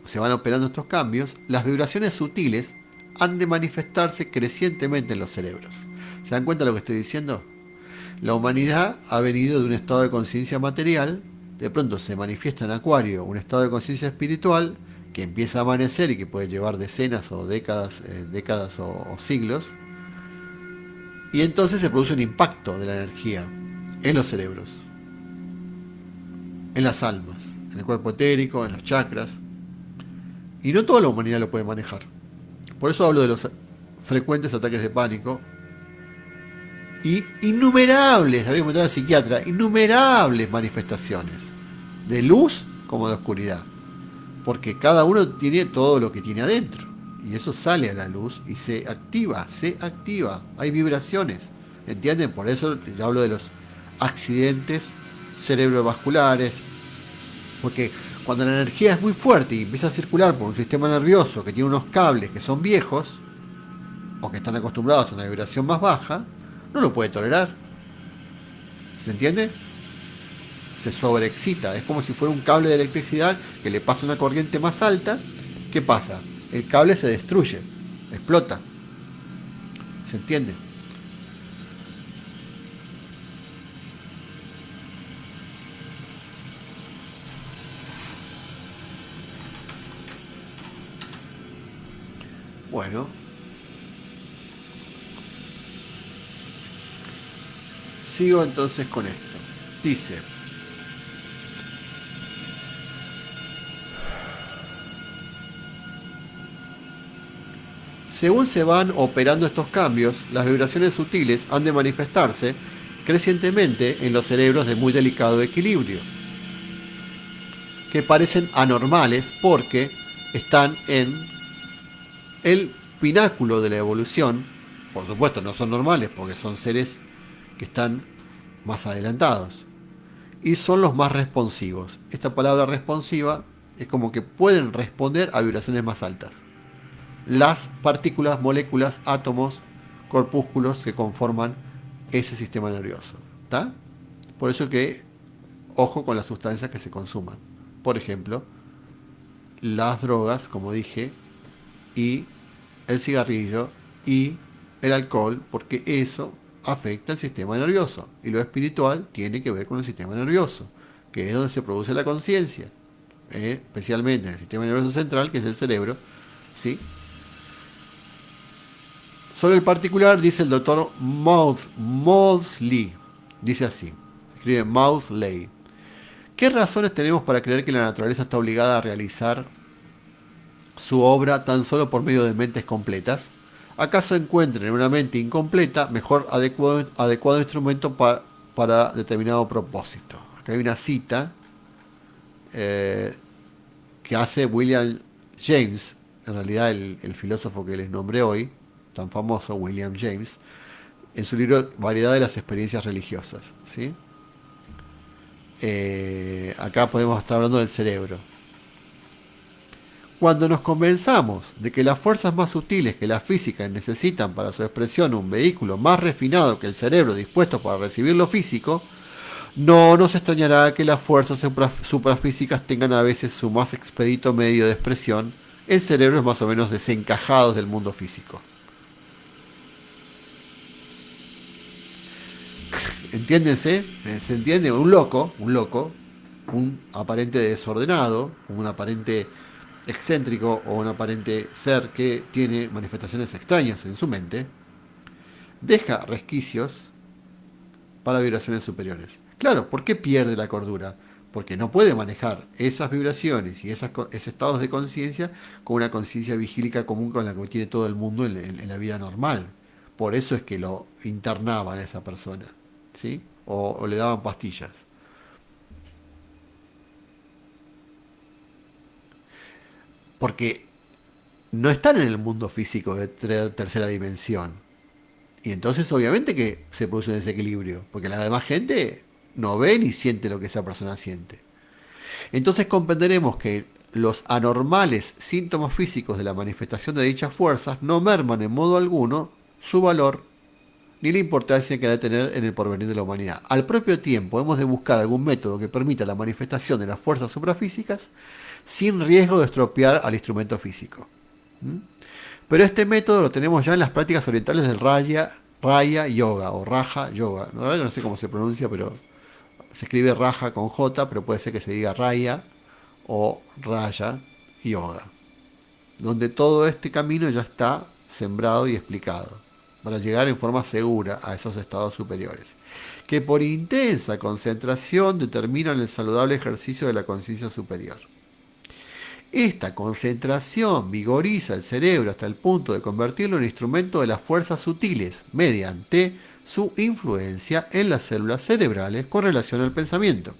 las vibraciones sutiles han de manifestarse crecientemente en los cerebros. ¿Se dan cuenta de lo que estoy diciendo? La humanidad ha venido de un estado de conciencia material, de pronto se manifiesta en Acuario un estado de conciencia espiritual que empieza a amanecer y que puede llevar decenas o décadas o siglos, y entonces se produce un impacto de la energía en los cerebros, en las almas, en el cuerpo etérico, en los chakras. Y no toda la humanidad lo puede manejar. Por eso hablo de los frecuentes ataques de pánico y innumerables, habría que preguntar al psiquiatra, innumerables manifestaciones, de luz como de oscuridad, porque cada uno tiene todo lo que tiene adentro, y eso sale a la luz y se activa, hay vibraciones, ¿entienden? Por eso yo hablo de los accidentes cerebrovasculares, porque cuando la energía es muy fuerte y empieza a circular por un sistema nervioso que tiene unos cables que son viejos, o que están acostumbrados a una vibración más baja, no lo puede tolerar. ¿Se entiende? Se sobreexcita. Es como si fuera un cable de electricidad que le pasa una corriente más alta. ¿Qué pasa? El cable se destruye, explota. ¿Se entiende? Bueno, sigo entonces con esto. Dice, según se van operando estos cambios, las vibraciones sutiles han de manifestarse crecientemente en los cerebros de muy delicado equilibrio, que parecen anormales porque están en el pináculo de la evolución. Por supuesto, no son normales porque son seres que están más adelantados y son los más responsivos. Esta palabra responsiva es como que pueden responder a vibraciones más altas. Las partículas, moléculas, átomos, corpúsculos que conforman ese sistema nervioso. ¿Está? Por eso que ojo con las sustancias que se consuman. Por ejemplo, las drogas, como dije, y el cigarrillo y el alcohol, porque eso afecta el sistema nervioso. Y lo espiritual tiene que ver con el sistema nervioso, que es donde se produce la conciencia, especialmente en el sistema nervioso central, que es el cerebro. ¿Sí? Sobre el particular dice el doctor Maudsley, dice así, escribe Maudsley. ¿Qué razones tenemos para creer que la naturaleza está obligada a realizar su obra tan solo por medio de mentes completas? ¿Acaso encuentren en una mente incompleta mejor adecuado instrumento para determinado propósito? Acá hay una cita eh, que hace William James, en realidad el filósofo que les nombré hoy, tan famoso, William James, en su libro Variedad de las experiencias religiosas. ¿Sí? Acá podemos estar hablando del cerebro. Cuando nos convenzamos de que las fuerzas más sutiles que la física necesitan para su expresión un vehículo más refinado que el cerebro dispuesto para recibir lo físico, no nos extrañará que las fuerzas suprafísicas tengan a veces su más expedito medio de expresión en cerebros más o menos desencajados del mundo físico. ¿Entiéndense? ¿Se entiende? Un aparente desordenado, un aparente excéntrico o un aparente ser que tiene manifestaciones extrañas en su mente, deja resquicios para vibraciones superiores. Claro, ¿por qué pierde la cordura? Porque no puede manejar esas vibraciones y esos estados de conciencia con una conciencia vigílica común con la que tiene todo el mundo en la vida normal. Por eso es que lo internaban a esa persona, ¿sí? O le daban pastillas. Porque no están en el mundo físico de tercera dimensión. Y entonces obviamente que se produce un desequilibrio, porque la demás gente no ve ni siente lo que esa persona siente. Entonces comprenderemos que los anormales síntomas físicos de la manifestación de dichas fuerzas no merman en modo alguno su valor ni la importancia que ha de tener en el porvenir de la humanidad. Al propio tiempo hemos de buscar algún método que permita la manifestación de las fuerzas suprafísicas sin riesgo de estropear al instrumento físico. ¿Mm? Pero este método lo tenemos ya en las prácticas orientales del Raya Yoga o Raja Yoga. La verdad que no sé cómo se pronuncia, pero se escribe Raja con J, pero puede ser que se diga Raya o Raya Yoga, donde todo este camino ya está sembrado y explicado para llegar en forma segura a esos estados superiores, que por intensa concentración determinan el saludable ejercicio de la conciencia superior. Esta concentración vigoriza el cerebro hasta el punto de convertirlo en instrumento de las fuerzas sutiles mediante su influencia en las células cerebrales con relación al pensamiento.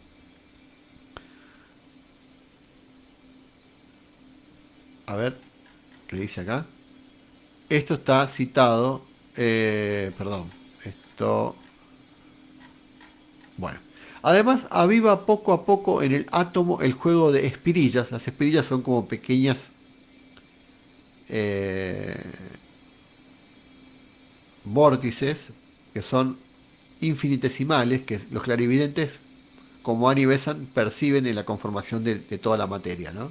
A ver, ¿qué dice acá? Esto está citado, perdón, esto, bueno. Además, aviva poco a poco en el átomo el juego de espirillas. Las espirillas son como pequeñas eh, vórtices que son infinitesimales, que los clarividentes, como Annie Besant, perciben en la conformación de toda la materia, ¿no?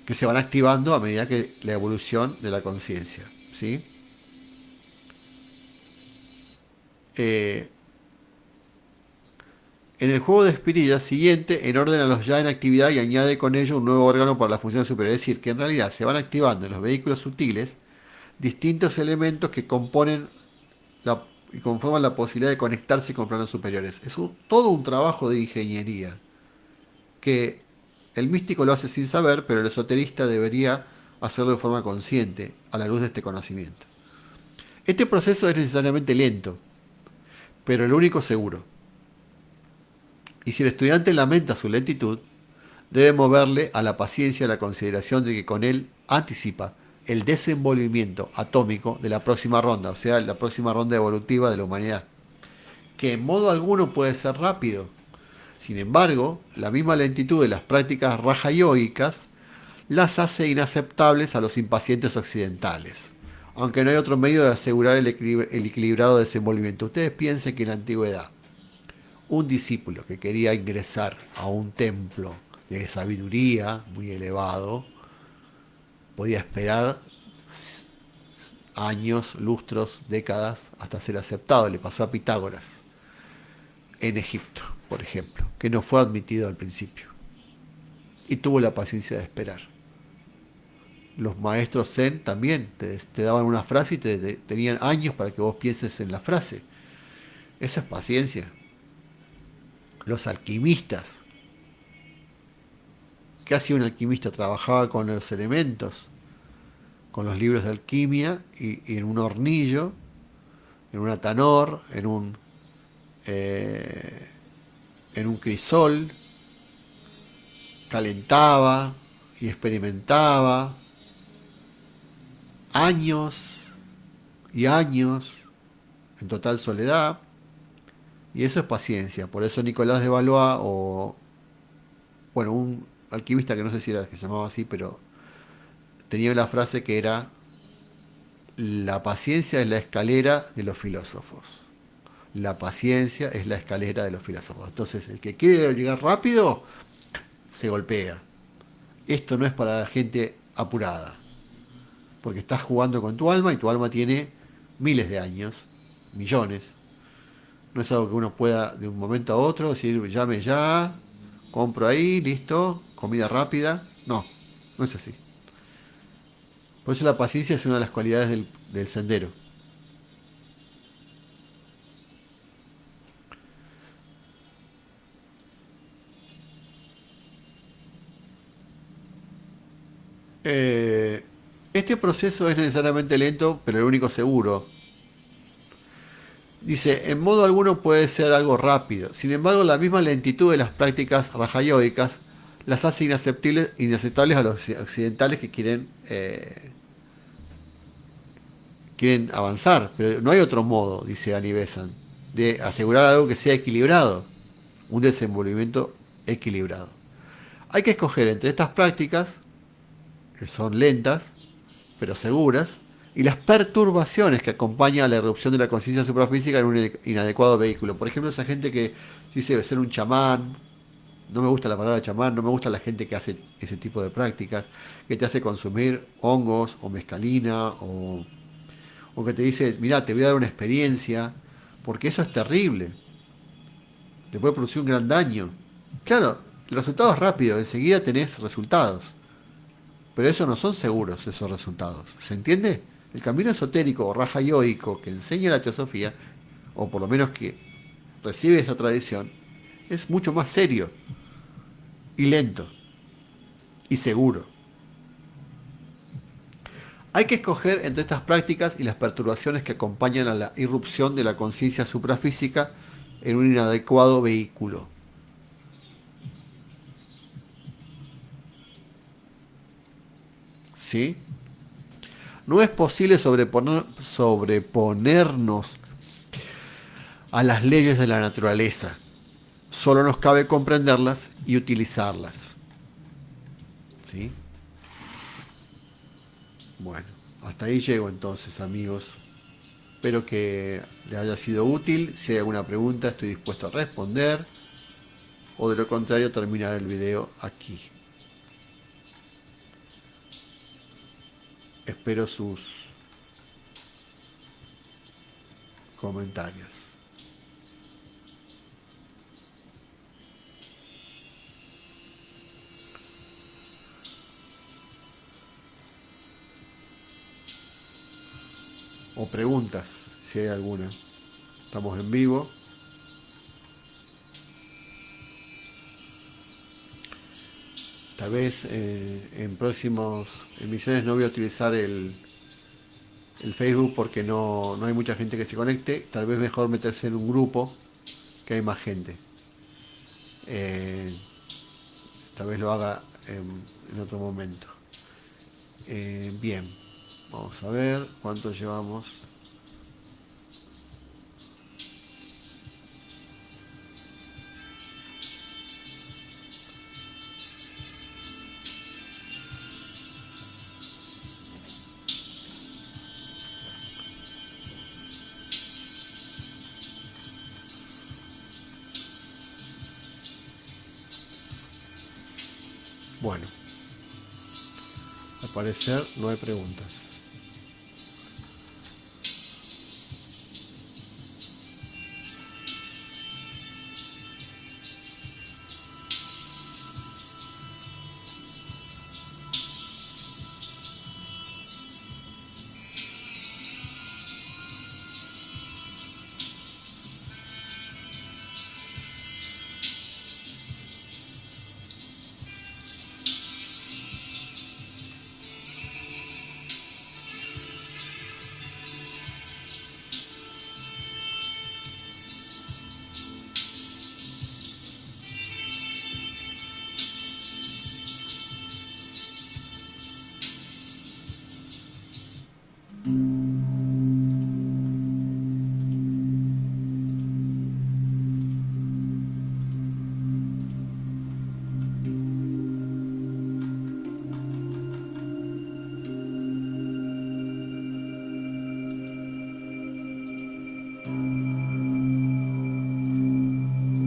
Que se van activando a medida que la evolución de la conciencia, ¿sí? Eh, en el juego de espirillas siguiente, en orden a los ya en actividad y añade con ello un nuevo órgano para la función superior. Es decir, que en realidad se van activando en los vehículos sutiles distintos elementos que componen y conforman la posibilidad de conectarse con planos superiores. Es todo un trabajo de ingeniería que el místico lo hace sin saber, pero el esoterista debería hacerlo de forma consciente a la luz de este conocimiento. Este proceso es necesariamente lento, pero el único seguro. Y si el estudiante lamenta su lentitud, debe moverle a la paciencia y a la consideración de que con él anticipa el desenvolvimiento atómico de la próxima ronda, o sea, la próxima ronda evolutiva de la humanidad, que en modo alguno puede ser rápido. Sin embargo, la misma lentitud de las prácticas raja yógicas las hace inaceptables a los impacientes occidentales, aunque no hay otro medio de asegurar el equilibrado desenvolvimiento. Ustedes piensen que en la antigüedad, un discípulo que quería ingresar a un templo de sabiduría muy elevado, podía esperar años, lustros, décadas hasta ser aceptado. Le pasó a Pitágoras en Egipto, por ejemplo, que no fue admitido al principio y tuvo la paciencia de esperar. Los maestros zen también te daban una frase y tenían años para que vos pienses en la frase. Eso es paciencia. Los alquimistas. ¿Qué hacía un alquimista? Trabajaba con los elementos, con los libros de alquimia y en un hornillo, en un atanor, eh, en un crisol, calentaba y experimentaba años y años en total soledad. Y eso es paciencia. Por eso Nicolás de Valois, o bueno, un alquimista que no sé si era que se llamaba así, pero tenía la frase que era: la paciencia es la escalera de los filósofos. La paciencia es la escalera de los filósofos. Entonces, el que quiere llegar rápido, se golpea. Esto no es para la gente apurada, porque estás jugando con tu alma y tu alma tiene miles de años, millones. No es algo que uno pueda de un momento a otro decir, llame ya, compro ahí, listo, comida rápida. No, no es así. Por eso la paciencia es una de las cualidades del sendero. Eh, este proceso es necesariamente lento, pero el único seguro. Dice, en modo alguno puede ser algo rápido. Sin embargo, la misma lentitud de las prácticas rajayóicas las hace inaceptables a los occidentales que quieren avanzar. Pero no hay otro modo, dice Annie Besant, de asegurar algo que sea equilibrado, un desenvolvimiento equilibrado. Hay que escoger entre estas prácticas, que son lentas, pero seguras, y las perturbaciones que acompañan a la erupción de la conciencia suprafísica en un inadecuado vehículo. Por ejemplo, esa gente que dice ser un chamán, no me gusta la palabra chamán, no me gusta la gente que hace ese tipo de prácticas, que te hace consumir hongos o mescalina, o que te dice, mira, te voy a dar una experiencia, porque eso es terrible, te puede producir un gran daño. Claro, el resultado es rápido, enseguida tenés resultados. Pero eso no son seguros, esos resultados. ¿Se entiende? El camino esotérico o raja yoico que enseña la teosofía, o por lo menos que recibe esa tradición, es mucho más serio y lento. y seguro. Hay que escoger entre estas prácticas y las perturbaciones que acompañan a la irrupción de la conciencia suprafísica en un inadecuado vehículo. ¿Sí? No es posible sobreponernos a las leyes de la naturaleza. Solo nos cabe comprenderlas y utilizarlas. ¿Sí? Bueno, hasta ahí llego entonces, amigos. Espero que les haya sido útil. Si hay alguna pregunta, estoy dispuesto a responder. O de lo contrario, terminar el video aquí. Espero sus comentarios. O preguntas, si hay alguna. Estamos en vivo. Tal vez en próximas emisiones no voy a utilizar el Facebook porque no hay mucha gente que se conecte. Tal vez mejor meterse en un grupo que hay más gente. Tal vez lo haga en otro momento. Bien, vamos a ver cuánto llevamos. Bueno, al parecer no hay preguntas.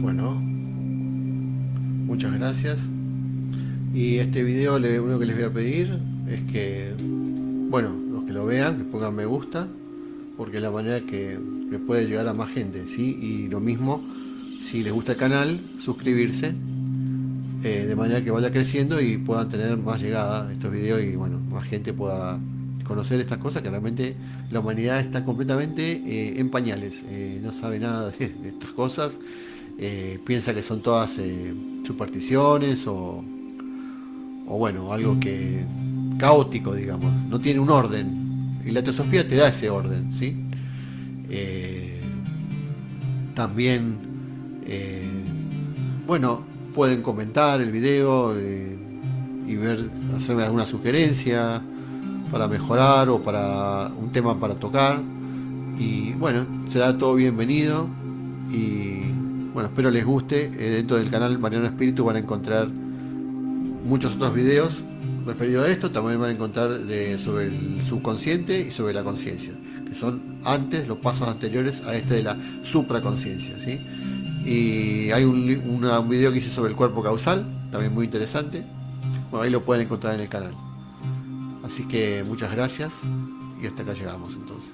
Bueno, muchas gracias. Y este video lo único que les voy a pedir es que, bueno, los que lo vean, que pongan me gusta, porque es la manera que puede llegar a más gente, ¿sí? Y lo mismo, si les gusta el canal, suscribirse, de manera que vaya creciendo y puedan tener más llegada a estos videos y, bueno, más gente pueda conocer estas cosas, que realmente la humanidad está completamente en pañales, no sabe nada de estas cosas, piensa que son todas supersticiones o bueno, algo que caótico, digamos, no tiene un orden. Y la teosofía te da ese orden, ¿sí? Eh, también, eh, bueno, pueden comentar el video y ver, hacerme alguna sugerencia para mejorar o para un tema para tocar. Y bueno, será todo bienvenido. Y bueno, espero les guste. Dentro del canal Mariano Espíritu van a encontrar muchos otros videos referidos a esto. También van a encontrar sobre el subconsciente y sobre la conciencia, que son los pasos anteriores a este de la supraconciencia, ¿sí? Y hay un video que hice sobre el cuerpo causal, también muy interesante. Bueno, ahí lo pueden encontrar en el canal. Así que muchas gracias y hasta acá llegamos entonces.